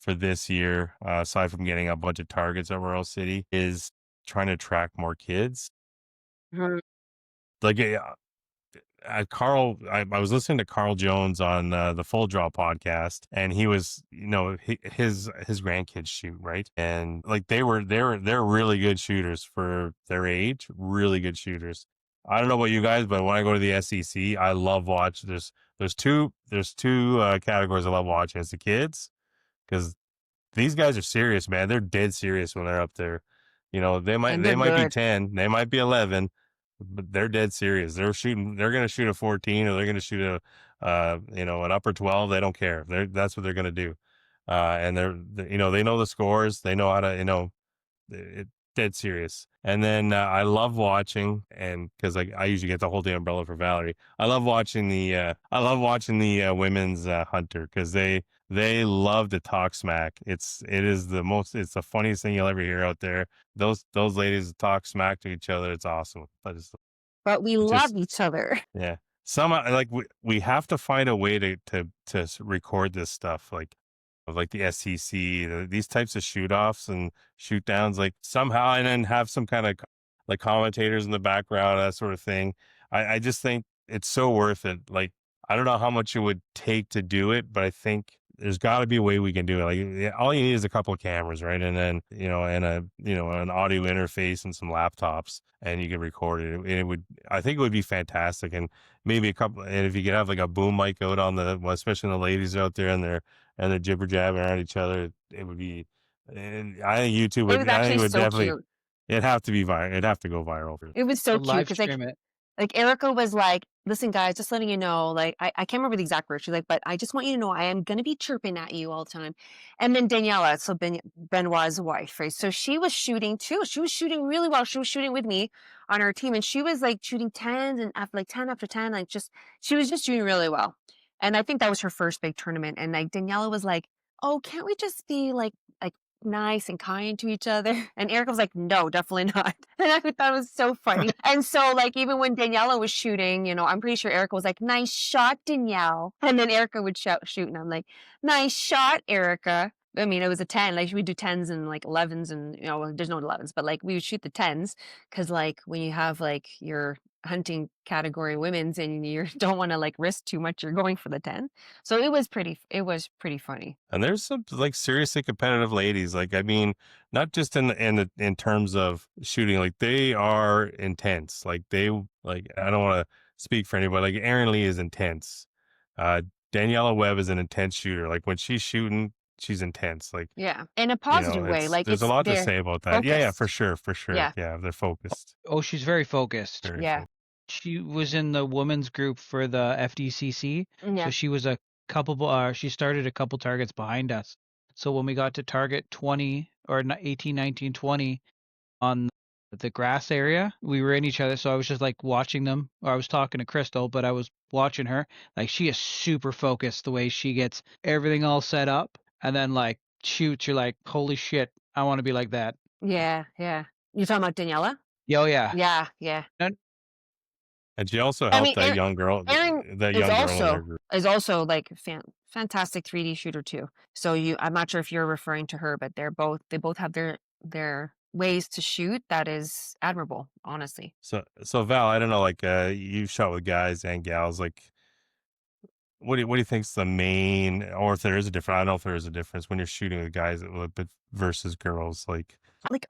for this year, aside from getting a bunch of targets at Royal City, is trying to attract more kids. Mhm. Carl, I was listening to Carl Jones on the Full Draw podcast, and he was, his grandkids shoot, right, and they're really good shooters for their age, really good shooters. I don't know about you guys, but when I go to the SEC, I love watch. There's two categories I love watching. It's the kids, because these guys are serious, man. They're dead serious when they're up there. You know, And they they're might be good. 10, they might be 11, but they're dead serious. They're going to shoot a 14, or they're going to shoot an upper 12. They don't care. That's what they're going to do. And they know the scores. They know how to, it, dead serious. And then I love watching, and because I usually get to hold the umbrella for Valerie. I love watching the women's hunter, because they love to talk smack. It's the funniest thing you'll ever hear out there. Those ladies talk smack to each other. It's awesome. But we love Just each other. yeah. Like we have to find a way to record this stuff, like the SEC, these types of shoot offs and shoot downs, like somehow, and then have some kind of like commentators in the background, that sort of thing. I just think it's so worth it. Like, I don't know how much it would take to do it, but I think there's got to be a way we can do it. Like, all you need is a couple of cameras, right? And then, an audio interface and some laptops, and you can record it. I think it would be fantastic. And maybe and if you could have like a boom mic out on especially the ladies out there, and they're jibber jabbing around each other, it would be. And I think YouTube It would. was I think actually it would so definitely. cute. It'd have to be viral. It'd have to go viral. It was so So cute live because stream it. like Erica was like, listen, guys, just letting you know, like, I can't remember the exact words. She's like, but I just want you to know I am going to be chirping at you all the time. And then Daniela, so Benoit's wife, right? So she was shooting too. She was shooting really well. She was shooting with me on her team, and she was like shooting 10s and after like 10 after 10, she was just doing really well. And I think that was her first big tournament. And like Daniela was like, oh, can't we just be like nice and kind to each other? And Erica was like, no, definitely not. And I thought it was so funny. And so like, even when Daniela was shooting, I'm pretty sure Erica was like, nice shot, Danielle. And then Erica would shoot, and I'm like, nice shot, Erica. I mean, it was a 10. Like, we do 10s and like 11s, and there's no 11s, but like we would shoot the 10s, because like when you have like your hunting category women's and you don't want to like risk too much, you're going for the 10. So it was pretty funny. And there's some like seriously competitive ladies. Like, I mean, not just in terms of shooting, like they are intense. Like I don't want to speak for anybody. Like, Erin Lee is intense. Daniela Webb is an intense shooter. Like, when she's shooting, she's intense. Like, Yeah, in a positive way. Like, there's a lot to say about that. Yeah, for focused. sure. Yeah. Yeah, they're focused. Oh, she's very focused. Very Yeah. focused. She was in the women's group for the FDCC. Yeah. So she was she started a couple targets behind us. So when we got to target 20 or 18, 19, 20 on the grass area, we were in each other. So I was just like watching them, or I was talking to Crystal, but I was watching her. Like, she is super focused, the way she gets everything all set up, and then like shoots. You're like, holy shit, I want to be like that. Yeah. You're talking about Daniela? Oh yeah. Yeah. And she also helped that young girl. Erin That young girl in her group is also like fantastic 3D shooter too. So I'm not sure if you're referring to her, but they both have their ways to shoot that is admirable, honestly. So Val, I don't know, like, you shot with guys and gals. Like, what do you think's the main, or if there is a difference? I don't know if there is a difference when you're shooting with guys versus girls. Like,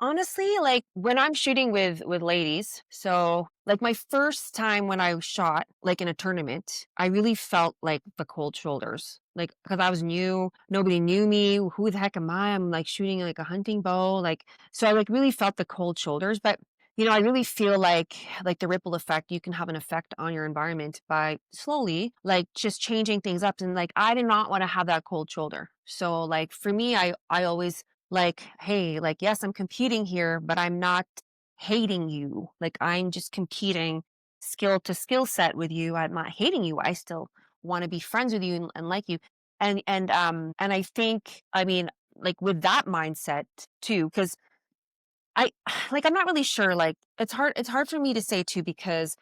Honestly, like when I'm shooting with ladies, so like my first time when I shot like in a tournament, I really felt like the cold shoulders. Like, because I was new, nobody knew me. Who the heck am I? I'm like shooting like a hunting bow. Like, so I like really felt the cold shoulders. But I really feel like the ripple effect, you can have an effect on your environment by slowly like just changing things up. And like, I did not want to have that cold shoulder. So like for me, I always like, hey, like, yes, I'm competing here, but I'm not hating you. Like, I'm just competing skill to skill set with you. I'm not hating you. I still want to be friends with you and like you. And I think, I mean, like with that mindset too, because I'm not really sure. Like, it's hard for me to say too, because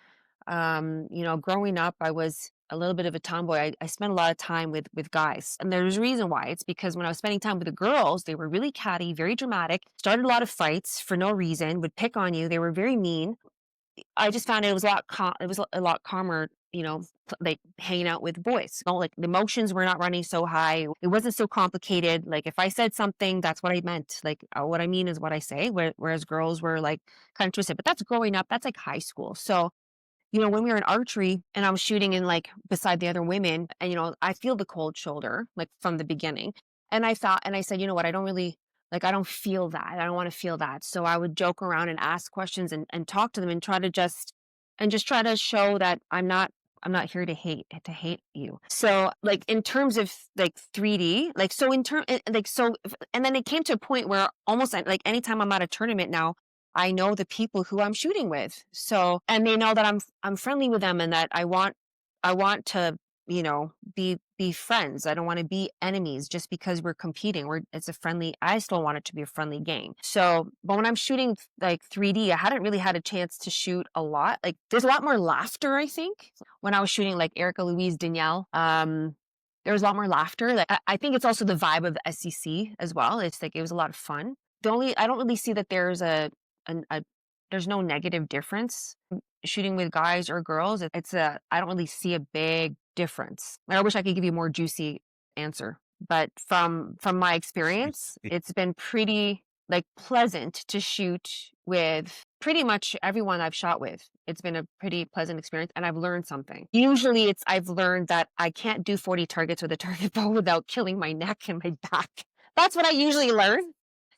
growing up, I was a little bit of a tomboy. I spent a lot of time with guys, and there's a reason why. It's because when I was spending time with the girls, they were really catty, very dramatic, started a lot of fights for no reason, would pick on you. They were very mean. I just found it was a lot calmer, like hanging out with boys. Like the emotions were not running so high. It wasn't so complicated. Like if I said something, that's what I meant. Like what I mean is what I say. Whereas girls were like kind of twisted. But that's growing up. That's like high school. So when we were in archery and I was shooting in like beside the other women, and I feel the cold shoulder like from the beginning. And I said, you know what, I don't really like, I don't feel that. I don't want to feel that. So I would joke around and ask questions and talk to them and just try to show that I'm not here to hate you. So like in terms of like 3D, like so and then it came to a point where almost like anytime I'm at a tournament now, I know the people who I'm shooting with. So, and they know that I'm friendly with them and that I want to, be friends. I don't want to be enemies just because we're competing. I still want it to be a friendly game. So, but when I'm shooting like 3D, I hadn't really had a chance to shoot a lot. Like there's a lot more laughter, I think. When I was shooting like Erica Louise Danielle, there was a lot more laughter. Like I think it's also the vibe of the SCC as well. It's like, it was a lot of fun. I don't really see that there's there's no negative difference shooting with guys or girls. I don't really see a big difference. I wish I could give you a more juicy answer, but from my experience, it's been pretty like pleasant to shoot with pretty much everyone I've shot with. It's been a pretty pleasant experience and I've learned something. Usually I've learned that I can't do 40 targets with a target bow without killing my neck and my back. That's what I usually learn,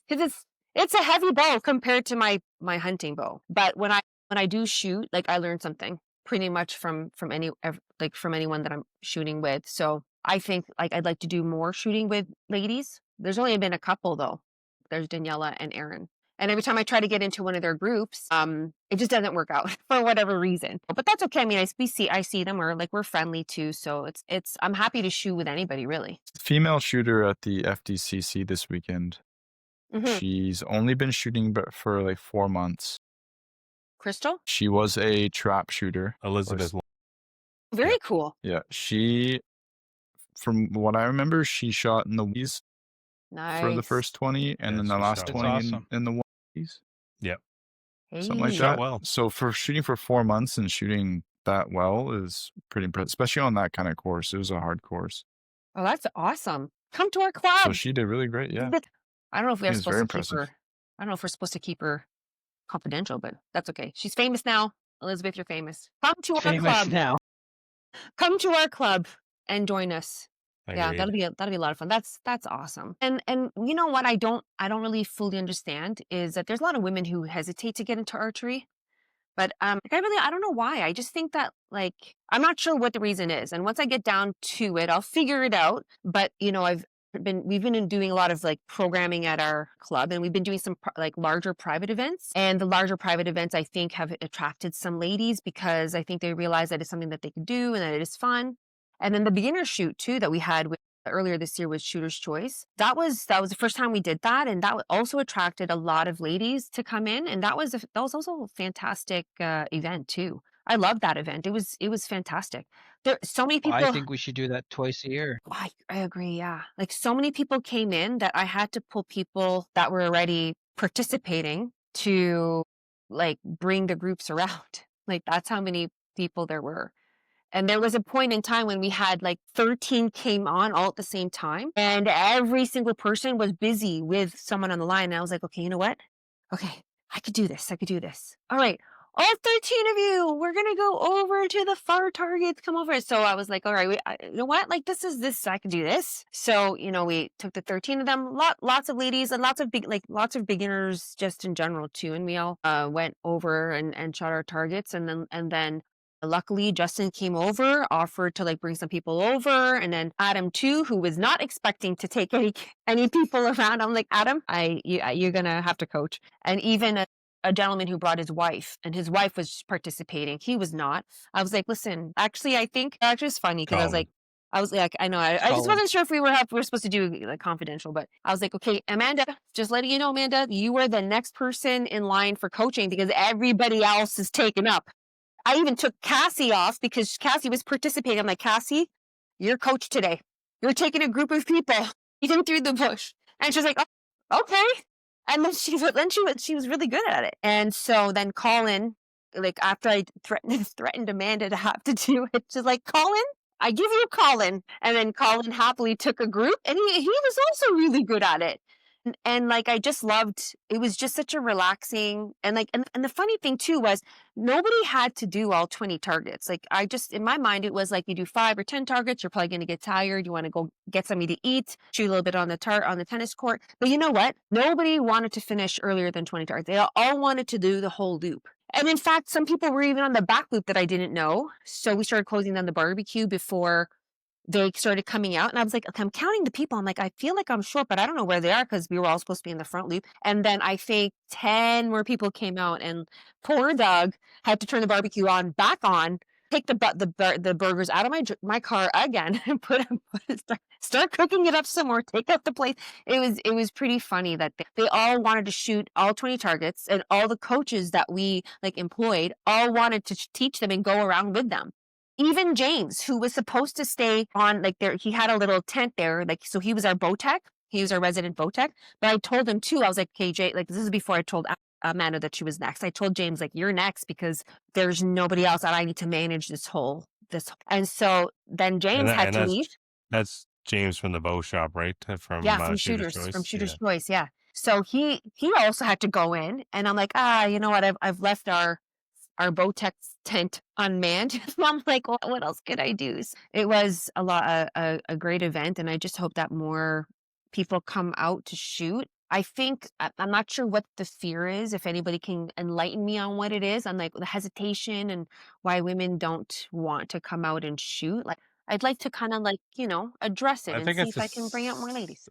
because it's a heavy bow compared to my hunting bow. But when I do shoot, like I learn something pretty much from anyone that I'm shooting with. So I think like I'd like to do more shooting with ladies. There's only been a couple though. There's Daniela and Erin. And every time I try to get into one of their groups, it just doesn't work out for whatever reason. But that's okay. I mean, I see them. We're friendly too. So I'm happy to shoot with anybody really. Female shooter at the FDCC this weekend. Mhm. She's only been shooting for like 4 months. Crystal? She was a trap shooter. Elizabeth. Very cool. Yeah, from what I remember, she shot in the W's for the first 20, and then the last 20 awesome. in the W's. Yep. Something like Shot that. well. So for shooting for 4 months and shooting that well is pretty impressive, especially on that kind of course. It was a hard course. Oh, that's awesome. Come to our club. So she did really great. Yeah. I don't know if we're It was supposed very to keep her. impressive. I don't know if we're supposed to keep her confidential, but that's okay. She's famous now. Elizabeth, you're famous. Come to our Famous club. now. Come to our club and join us. Yeah, Agreed. that'll be a lot of fun. That's awesome. And you know what I don't really fully understand is that there's a lot of women who hesitate to get into archery. But I don't know why. I just think that like I'm not sure what the reason is. And once I get down to it, I'll figure it out. But we've been doing a lot of like programming at our club, and we've been doing some like larger private events. And the larger private events, I think, have attracted some ladies because I think they realize that it's something that they can do and that it is fun. And then the beginner shoot too that we had earlier this year was Shooter's Choice. That was the first time we did that, and that also attracted a lot of ladies to come in, and that was also a fantastic event too. I loved that event. It was fantastic. There so many people. I think we should do that twice a year. I agree. Yeah, like so many people came in that I had to pull people that were already participating to like bring the groups around. Like that's how many people there were. And there was a point in time when we had like 13 came on all at the same time. And every single person was busy with someone on the line. And I was like, okay, you know what? Okay, I could do this. All right, all 13 of you, we're going to go over to the far targets. Come over. So I was like, all right, you know what? Like this, I can do this. So, we took the 13 of them, lots of ladies and lots of beginners just in general too. And we all went over and shot our targets. And then luckily, Justin came over, offered to like bring some people over, and then Adam too, who was not expecting to take any people around. I'm like, Adam, you're gonna have to coach. And even a gentleman who brought his wife, and his wife was participating. He was not. I was like, listen, actually, I think it's funny because I was like, I know, I just wasn't sure if we were supposed to do like confidential, but I was like, okay, Amanda, just letting you know, Amanda, you are the next person in line for coaching because everybody else is taken up. I even took Cassie off because Cassie was participating. I'm like, Cassie, you're coach today. You're taking a group of people even through the bush. And she's like, oh, okay. And then she was really good at it. And so then Colin, like after I threatened Amanda to have to do it, she's like, Colin, I give you Colin. And then Colin happily took a group, and he was also really good at it. And like I just loved it was just such a relaxing and like and the funny thing too was nobody had to do all 20 targets. Like I just in my mind it was like you do 5 or 10 targets, you're probably going to get tired, you want to go get something to eat, shoot a little bit on the tennis court. But you know what? Nobody wanted to finish earlier than 20 targets. They all wanted to do the whole loop. And in fact, some people were even on the back loop that I didn't know. So we started closing down the barbecue before they started coming out. And I was like, okay, I'm counting the people. I'm like, I feel like I'm short, but I don't know where they are because we were all supposed to be in the front loop. And then I faked 10 more people came out, and poor Doug had to turn the barbecue back on, take the burgers out of my car again, and start cooking it up some more, take out the plate. It was pretty funny that they all wanted to shoot all 20 targets, and all the coaches that we like employed all wanted to teach them and go around with them. Even James, who was supposed to stay on, like there, he had a little tent there, like so he was our bow tech. He was our resident bow tech. But I told him too. I was like, "Okay, Jay, like this is before I told Amanda that she was next. I told James like you're next because there's nobody else that I need to manage this whole this." And so then James had to leave. That's James from the bow shop, right? From From Shooter's Shooter's Choice. Choice, yeah. So he also had to go in, and I'm like, you know what? I've left our Botex tent unmanned. I'm like, well, what else could I do? It was a great event, and I just hope that more people come out to shoot. I think I'm not sure what the fear is. If anybody can enlighten me on what it is, on like the hesitation and why women don't want to come out and shoot. Like, I'd like to kind of like address it I and think see it's if I can bring out more ladies.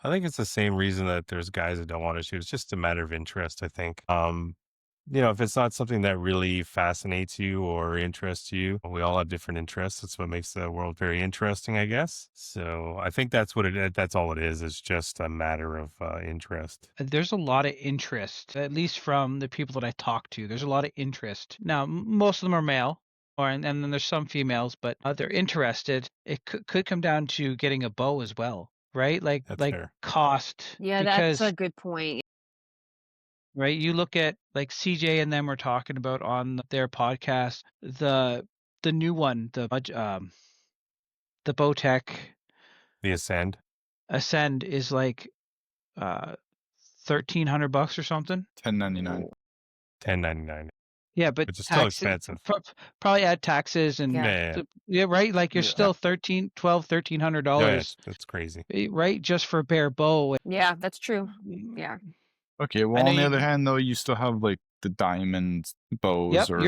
I think it's the same reason that there's guys that don't want to shoot. It's just a matter of interest, I think. If it's not something that really fascinates you or interests you, we all have different interests. That's what makes the world very interesting, I guess. So I think that's that's all it is. It's just a matter of interest. There's a lot of interest, at least from the people that I talk to. There's a lot of interest. Now, most of them are male, and then there's some females, but they're interested. It could come down to getting a bow as well, right? Like fair. cost. Yeah, because, that's a good point. right, you look at like CJ and them were talking about on their podcast the new one, the Bowtech The Ascend is like $1,300 or something. $10.99. $10.99. Yeah, but which is still expensive. Probably add taxes and Yeah. right. Like you're still $1,300. That's crazy, right? Just for a bare bow. Yeah, that's true. Yeah. Okay, well, on the other hand, though, you still have like the diamond bows or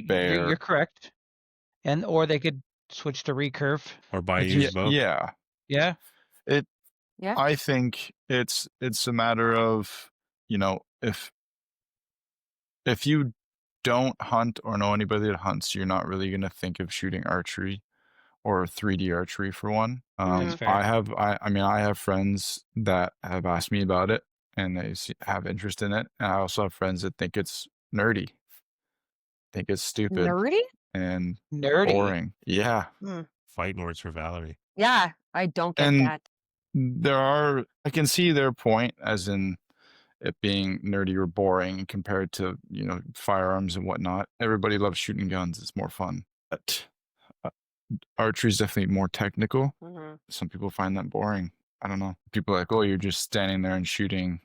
bear. You're correct. Or they could switch to recurve or buy used bow. Yeah. Yeah. I think it's a matter of, if you don't hunt or know anybody that hunts, you're not really going to think of shooting archery or 3D archery for one. That's fair. I have friends that have asked me about it and they have interest in it. And I also have friends that think it's nerdy, think it's stupid. Nerdy? And nerdy. Boring. Yeah. Fighting words for Valerie. Yeah, I don't get that. I can see their point, as in it being nerdy or boring compared to, firearms and whatnot. Everybody loves shooting guns. It's more fun. But archery is definitely more technical. Mm-hmm. Some people find that boring. I don't know. People are like, oh, you're just standing there and shooting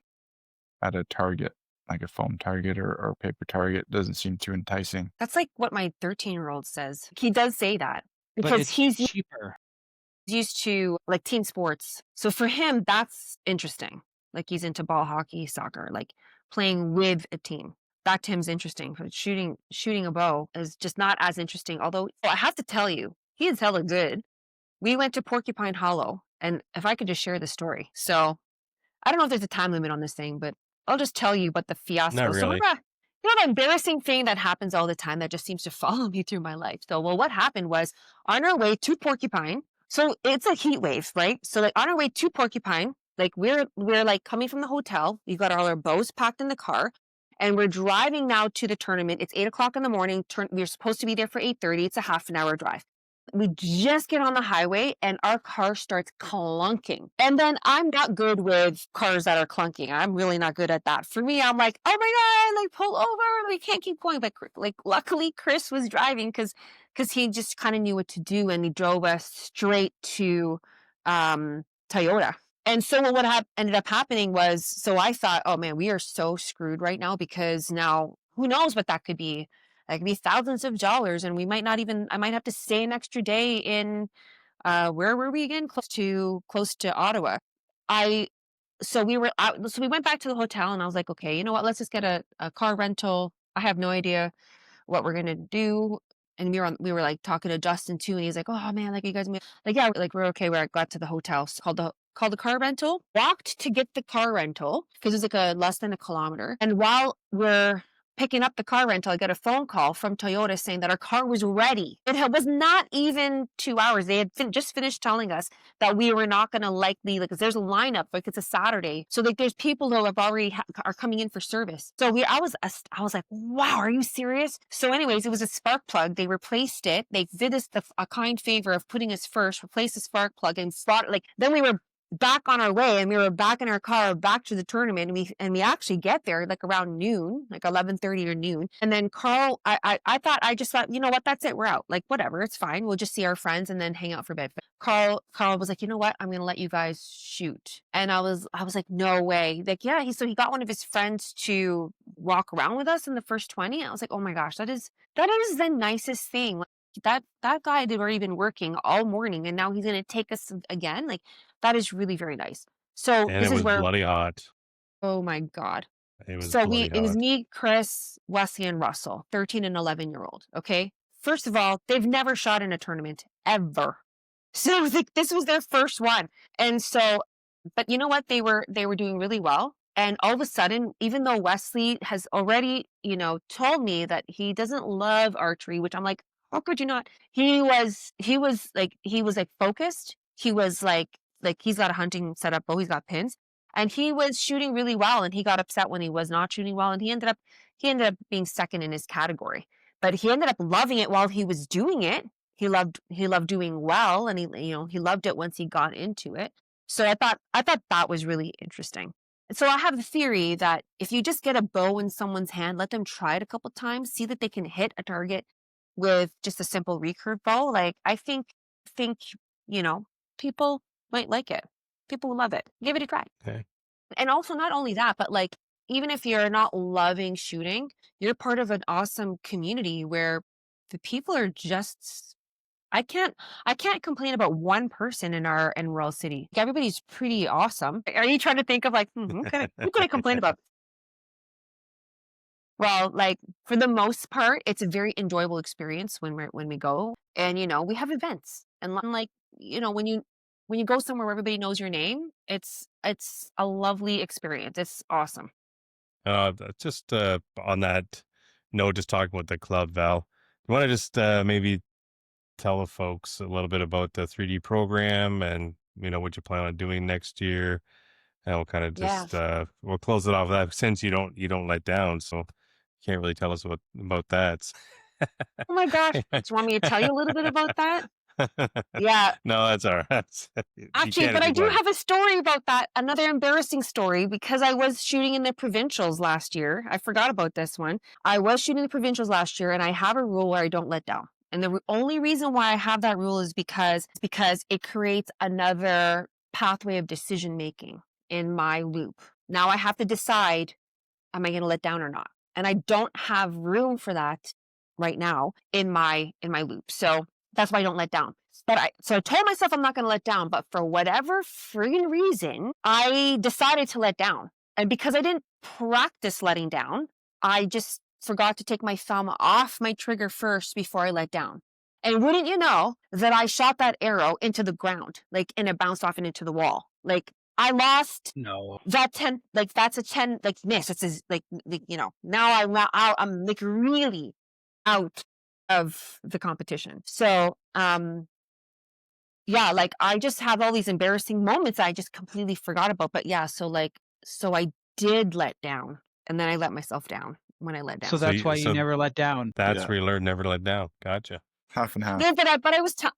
at a target, like a foam target or a paper target. Doesn't seem too enticing. That's like what my 13-year-old says. He does say that because he's cheaper. Used to like team sports. So for him, that's interesting. Like he's into ball hockey, soccer, like playing with a team. That to him's interesting. But shooting a bow is just not as interesting. Although I have to tell you, he is hella good. We went to Porcupine Hollow, and if I could just share the story. So I don't know if there's a time limit on this thing, but I'll just tell you what the fiasco. Not really. So the embarrassing thing that happens all the time that just seems to follow me through my life. So, what happened was on our way to Porcupine. So it's a heat wave, right? So like on our way to Porcupine, like we're like coming from the hotel. We've got all our bows packed in the car, and we're driving now to the tournament. It's 8:00 in the morning. We're supposed to be there for 8:30. It's a half an hour drive. We just get on the highway and our car starts clunking. And then I'm not good with cars that are clunking. I'm really not good at that. For me, I'm like, oh my God, like pull over. We can't keep going. But like luckily Chris was driving because he just kind of knew what to do, and he drove us straight to Toyota. And so what ended up happening was, so I thought, oh man, we are so screwed right now, because now who knows what that could be. That could be thousands of dollars, and we might not even, I might have to stay an extra day in, where were we again? Close to Ottawa. So we were out, so we went back to the hotel, and I was like, okay, you know what? Let's just get a car rental. I have no idea what we're gonna do. And we were like talking to Justin too, and he's like, "Oh man, like you guys, like yeah, like we're okay." Where I got to the hotel, so called the car rental. Walked to get the car rental because it was like a less than a kilometer. And while we're picking up the car rental, I got a phone call from Toyota saying that our car was ready. It was not even 2 hours. They had just finished telling us that we were not going to likely, like, 'cause there's a lineup, like it's a Saturday. So like there's people who have already are coming in for service. So I was like, wow, are you serious? So anyways, it was a spark plug. They replaced it. They did us a kind favor of putting us first, replaced the spark plug, and brought, like, then we were back on our way, and we were back in our car back to the tournament, and we actually get there like around noon, like 11:30 or noon. And then Carl, I just thought, you know what, that's it, we're out, like whatever, it's fine, we'll just see our friends and then hang out for a bit. But Carl was like, you know what, I'm gonna let you guys shoot. And I was like, no way. Like, yeah, so he got one of his friends to walk around with us in the first 20. I was like, oh my gosh, that is the nicest thing. Like, that guy had already been working all morning, and now he's gonna take us again. Like, that is really very nice. So And this it is was where, bloody hot. oh my God. It was So bloody it was hot. me, Chris, Wesley, and Russell, 13 and 11-year-old. Okay. First of all, they've never shot in a tournament ever. So like, this was their first one. And so, but you know what? They were doing really well. And all of a sudden, even though Wesley has already, told me that he doesn't love archery, which I'm like, how could you not? He was like focused. He was like he's got a hunting setup, but he's got pins. And he was shooting really well, and he got upset when he was not shooting well, and he ended up being second in his category. But he ended up loving it while he was doing it. He loved doing well, and he loved it once he got into it. So I thought that was really interesting. So I have a theory that if you just get a bow in someone's hand, let them try it a couple times, see that they can hit a target with just a simple recurve bow. Like, I think people might like it. People will love it. Give it a try. Okay. And also, not only that, but like, even if you're not loving shooting, you're part of an awesome community where the people are just, I can't complain about one person in Royal City. Like, everybody's pretty awesome. Are you trying to think of like, who can I complain about? Well, like, for the most part, it's a very enjoyable experience when we go, and we have events, and like, when you go somewhere where everybody knows your name, it's a lovely experience. It's awesome. Just on that note, just talking about the club, Val, you want to just maybe tell the folks a little bit about the 3D program and what you plan on doing next year, and we'll kind of Yeah. just we'll close it off that, since you don't let down, so you can't really tell us about that. Oh my gosh. Do you want me to tell you a little bit about that? Yeah. No, that's all right. You Actually, can but if I you'd do like. have a story about that. Another embarrassing story, because I was shooting in the provincials last year. I forgot about this one. I was shooting the provincials last year, and I have a rule where I don't let down. And the only reason why I have that rule is because it creates another pathway of decision making in my loop. Now I have to decide, am I going to let down or not? And I don't have room for that right now in my loop. So that's why I don't let down. So I told myself I'm not going to let down, but for whatever friggin' reason, I decided to let down. And because I didn't practice letting down, I just forgot to take my thumb off my trigger first before I let down. And wouldn't you know that I shot that arrow into the ground, like, and it bounced off and into the wall. Like, I lost No. that 10, like, that's a 10, like, miss. It's like, now I'm like really out of the competition. So, yeah, like, I just have all these embarrassing moments I just completely forgot about. But yeah, so I did let down, and then I let myself down when I let down. So that's why you so never let down. that's Yeah. where you learn never to let down. Gotcha. Half and half. Yeah, but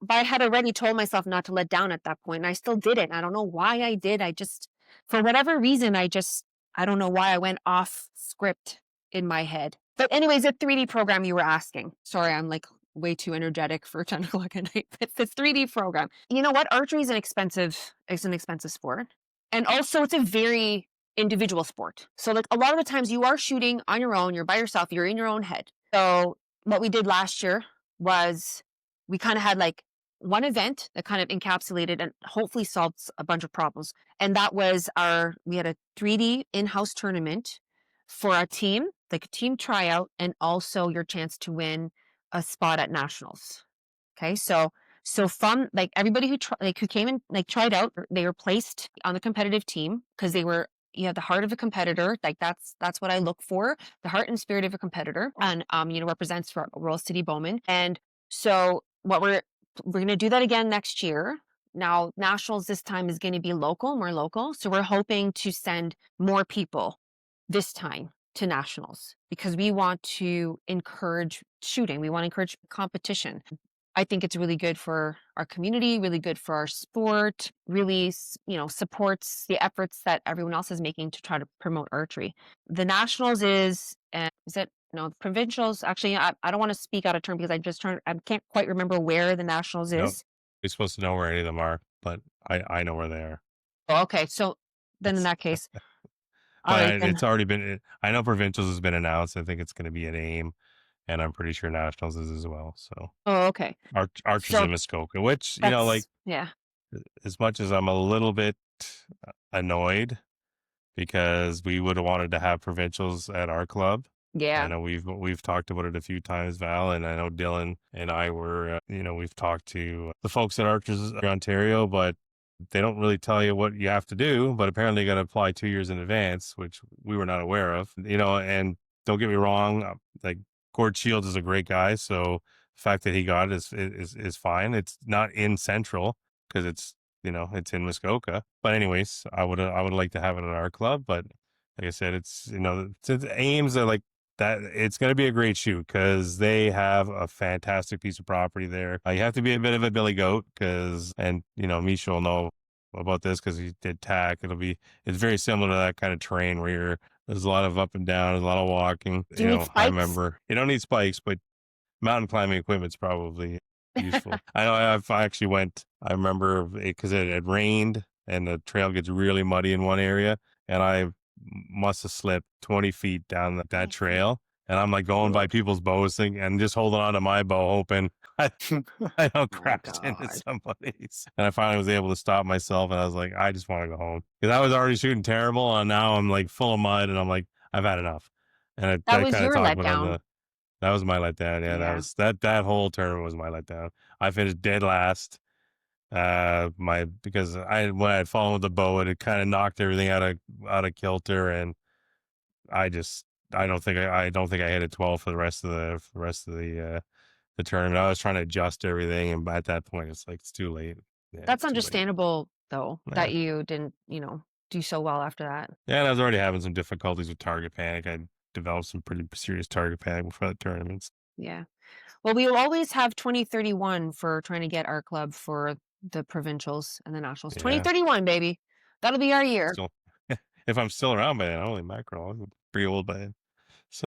I had already told myself not to let down at that point, and I still did it. I don't know why I did. I just, for whatever reason, I don't know why I went off script in my head. But anyways, the 3D program you were asking. Sorry, I'm like way too energetic for 10 o'clock at night. But the 3D program. You know what? Archery is an expensive sport. And also it's a very individual sport. So like a lot of the times you are shooting on your own, you're by yourself, you're in your own head. So what we did last year was we kind of had like one event that kind of encapsulated and hopefully solved a bunch of problems. And that was we had a 3D in-house tournament for our team, like a team tryout, and also your chance to win a spot at nationals. Okay, so from like everybody who who came and like tried out, they were placed on the competitive team because you have the heart of a competitor. Like that's what I look for, the heart and spirit of a competitor, and represents for Royal City Bowman. And so what we're going to do that again next year. Now nationals this time is going to be more local. So we're hoping to send more people this time to nationals because we want to encourage shooting. We want to encourage competition. I think it's really good for our community, really good for our sport, really, supports the efforts that everyone else is making to try to promote archery. The nationals the provincials? Actually, I don't want to speak out of turn because I can't quite remember where the nationals Nope. is. We're supposed to know where any of them are, but I know where they are. Oh, okay. So then in that case, all right, then. It's already been. I know provincials has been announced. I think it's going to be an AIM, and I'm pretty sure nationals is as well. So Oh, okay. Archers in Muskoka, which yeah. as much as I'm a little bit annoyed because we would have wanted to have provincials at our club. Yeah. I know we've talked about it a few times, Val, and I know Dylan and I were, we've talked to the folks at Archers Ontario, but they don't really tell you what you have to do, but apparently you got to apply 2 years in advance, which we were not aware of, and don't get me wrong. Like Gord Shields is a great guy. So the fact that he got it is fine. It's not in Central because it's in Muskoka, but anyways, I would like to have it at our club, but like I said, it's aims are like that. It's going to be a great shoot because they have a fantastic piece of property there. You have to be a bit of a billy goat Misha will know about this because he did TAC. It's very similar to that kind of terrain where there's a lot of up and down, there's a lot of walking. Do you need spikes? I remember you don't need spikes, but mountain climbing equipment's probably useful. I know I actually went, I remember because it had rained and the trail gets really muddy in one area and I must have slipped 20 feet down that trail. And I'm like going by people's bows and just holding on to my bow, hoping I don't crash into somebody's. And I finally was able to stop myself. And I was like, I just want to go home because I was already shooting terrible. And now I'm like full of mud. And I'm like, I've had enough. And that was your letdown. That was my letdown. Yeah, that was that whole tournament was my letdown. I finished dead last. Because when I had fallen with the bow, it had kind of knocked everything out of kilter, and I don't think I hit a 12 for the rest of the tournament. I was trying to adjust everything, and at that point, it's like it's too late. Yeah, that's understandable, though, that you didn't, do so well after that. Yeah, and I was already having some difficulties with target panic. I developed some pretty serious target panic before the tournaments. Yeah. Well, we will always have 2031 for trying to get our club for the provincials and the nationals. Yeah. 2031, baby. That'll be our year. If I'm still around by then, holy mackerel, I'm pretty old by then. So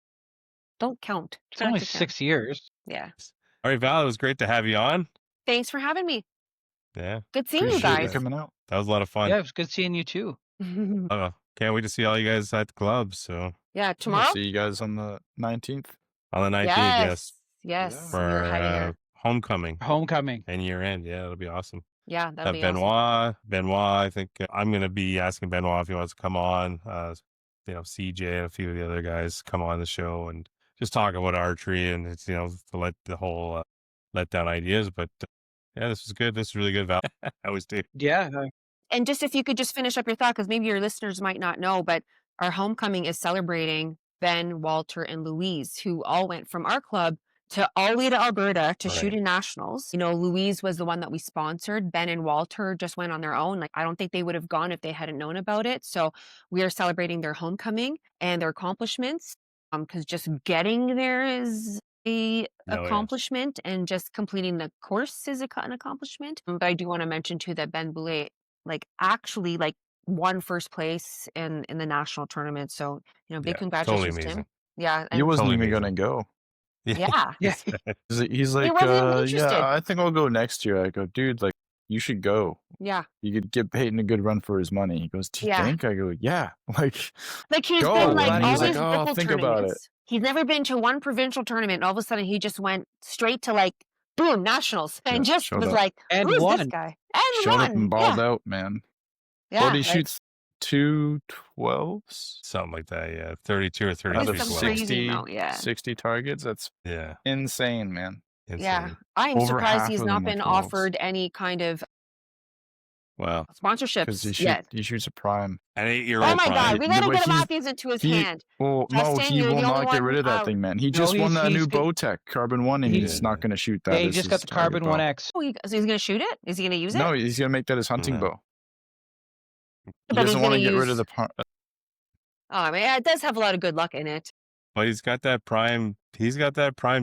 don't count. It's only 6 years. Yeah. All right, Val, it was great to have you on. Thanks for having me. Yeah. Good seeing you guys. Coming out. That was a lot of fun. Yeah, it was good seeing you too. Can't wait to see all you guys at the club. So yeah, tomorrow. I'll see you guys on the 19th. On the 19th, yes. For homecoming and year end. Yeah, it'll be awesome. Yeah, that'll be Benoit. awesome. Benoit, I think I'm going to be asking Benoit if he wants to come on. CJ and a few of the other guys come on the show and just talk about archery and it's to let the whole let down ideas. But yeah, this was good. This is really good, Val. I always do. Yeah. And just if you could just finish up your thought, because maybe your listeners might not know, but our homecoming is celebrating Ben, Walter, and Louise, who all went from our club to Alita, Alberta to shoot in nationals. Louise was the one that we sponsored. Ben and Walter just went on their own. Like, I don't think they would have gone if they hadn't known about it. So we are celebrating their homecoming and their accomplishments. Because just getting there is a accomplishment, and just completing the course is an accomplishment. But I do want to mention too that Ben Boulet actually won first place in the national tournament. So big congratulations totally to him. Yeah, he wasn't even gonna go. Yeah. He's like, wasn't even interested. yeah, I think I'll go next year. I go, dude, you should go. Yeah. You could give Peyton a good run for his money. He goes, do you think? I go, yeah. Like he's go. been like And all he's these like, oh, local think about it. tournaments. He's never been to one provincial tournament. And all of a sudden, he just went straight to like, boom, nationals, and just was like, and who's won. this guy? And Showed won. up and balled out, man. Yeah. What, he shoots 212s? Something like that, yeah. 32 or Out 33 of some 12. crazy 60, amount, yeah. 60 targets? That's insane, man. Insane. Yeah. I am Over surprised half he's of not them were been 12s. offered any kind of Wow. sponsorships Because yet. he shoots a prime. An 8-year-old Oh my prime. God, we gotta But get him he's- off these into his hand. Well, Justin, no, he you're will the only not get one rid of that out. thing, man. He No, just won that he's new good. Bowtech Carbon 1, and he's Yeah. not going to shoot that. Yeah, he as just his got the target Carbon bow. 1X. Oh, so he's gonna shoot it? Is he gonna use it? No, he's going to make that his hunting No. bow. He But he's doesn't want to gonna get rid of use- the... Oh, I mean, it does have a lot of good luck in it. But he's got that prime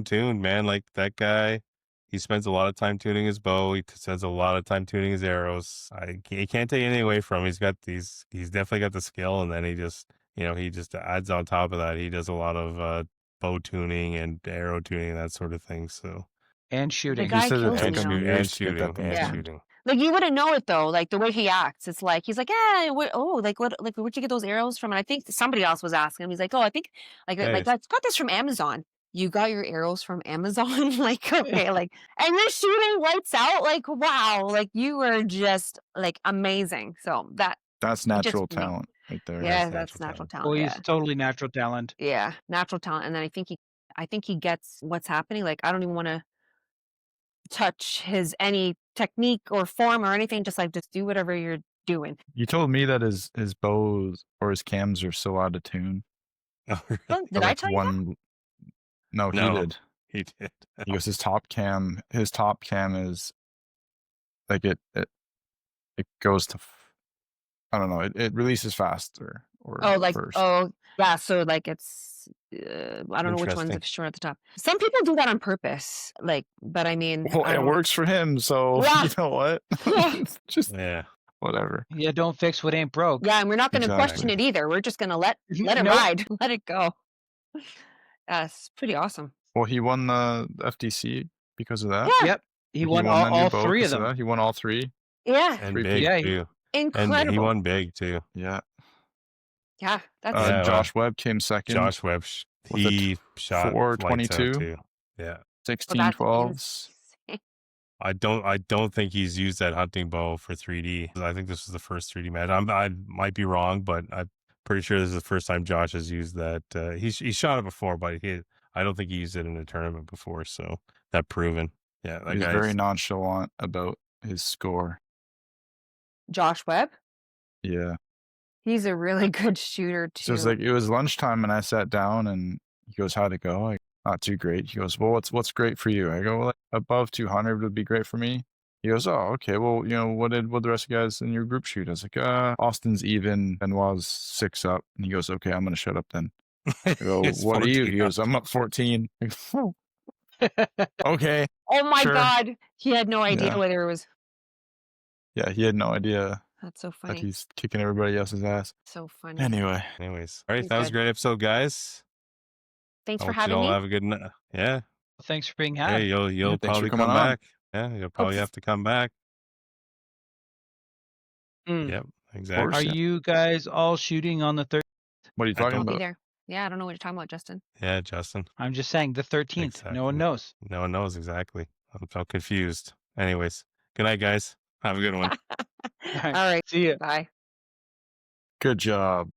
tuned, man. Like that guy, he spends a lot of time tuning his bow. He spends a lot of time tuning his arrows. You can't take anything away from him. He's definitely got the skill. And then he just adds on top of that. He does a lot of bow tuning and arrow tuning and that sort of thing. So And shooting. The guy He said it kills took it, him you know? years to get that thing Yeah. tuned. shooting. Like you wouldn't know it though, like the way he acts. It's like he's like, yeah, where'd you get those arrows from? And I think somebody else was asking him. He's like, oh, I think I got this from Amazon. You got your arrows from Amazon? Like, okay, like, and you're shooting lights out. Like, wow, like you were just like amazing. So That's natural just make- talent right there. yeah, That's that's natural natural talent. Well, he's Yeah. totally natural talent. Yeah, natural talent. And then I think he gets what's happening. Like, I don't even want to touch his any technique or form or anything. Just do whatever you're doing. You told me that his bows or his cams are so out of tune. Oh, really? Well, did Like I tell you that? No, he No. did. He did. He goes, his top cam is like it goes to, I don't know, it releases faster or Oh, like, first. oh, yeah. So like it's, I don't know which one's Interesting. sure at the top. Some people do that on purpose. Like, but I mean, Well, I it don't- works for him, so Yeah. you know what? Just Yeah. whatever. Yeah, don't fix what ain't broke. Yeah, and we're not going to question Exactly. it either. We're just going to let it Nope. ride, let it go. That's pretty awesome. Well, he won the FDC because of that. Yeah. Yep. He won that new all bow three of because of them. that. He won all three. Yeah, And Three big Yeah, too. incredible. And he won big too. Yeah. Yeah, that's Yeah, Josh Webb came second. Josh Webb, With a he shot 422. 22 too. Yeah. 16 that's 12s. insane. I don't think he's used that hunting bow for 3D. I think this is the first 3D match. I might be wrong, but I'm pretty sure this is the first time Josh has used that. He shot it before, but I don't think he used it in a tournament before. So that proven. Yeah, that He's guy's very nonchalant about his score. Josh Webb. Yeah. He's a really good shooter too. So it's like, it was lunchtime and I sat down and he goes, how'd it go? I, not too great. He goes, well, what's great for you? I go, well, above 200 would be great for me. He goes, oh, okay. Well, you know, what did the rest of you guys in your group shoot? I was like, Austin's even, Benoit's 6 up. And he goes, okay, I'm going to shut up then. I go, It's what are you? 14 He goes, I'm up 14. I go, "Oh, okay. Oh my Sure. God, he had no idea Yeah. whether it was. Yeah, he had no idea That's so that funny. he's kicking everybody else's ass. So funny. Anyway, Anyways, all right, He's that was a good. great episode, guys. Thanks I for hope you having all me. have a good night. Yeah, Thanks for being yeah, had. you'll thanks for probably coming come on. back. Yeah, you'll probably have to come back. Mm. Yep, course. exactly. Are you guys all shooting on the 13th? what are you I talking I'll be about? there. Yeah, I don't know what you're talking about, Justin. Yeah, Justin. I'm just saying the 13th. No one Exactly. knows. No one knows exactly. I'm confused. Anyways, good night, guys. Have a good one. All right. See ya. Bye. Good job.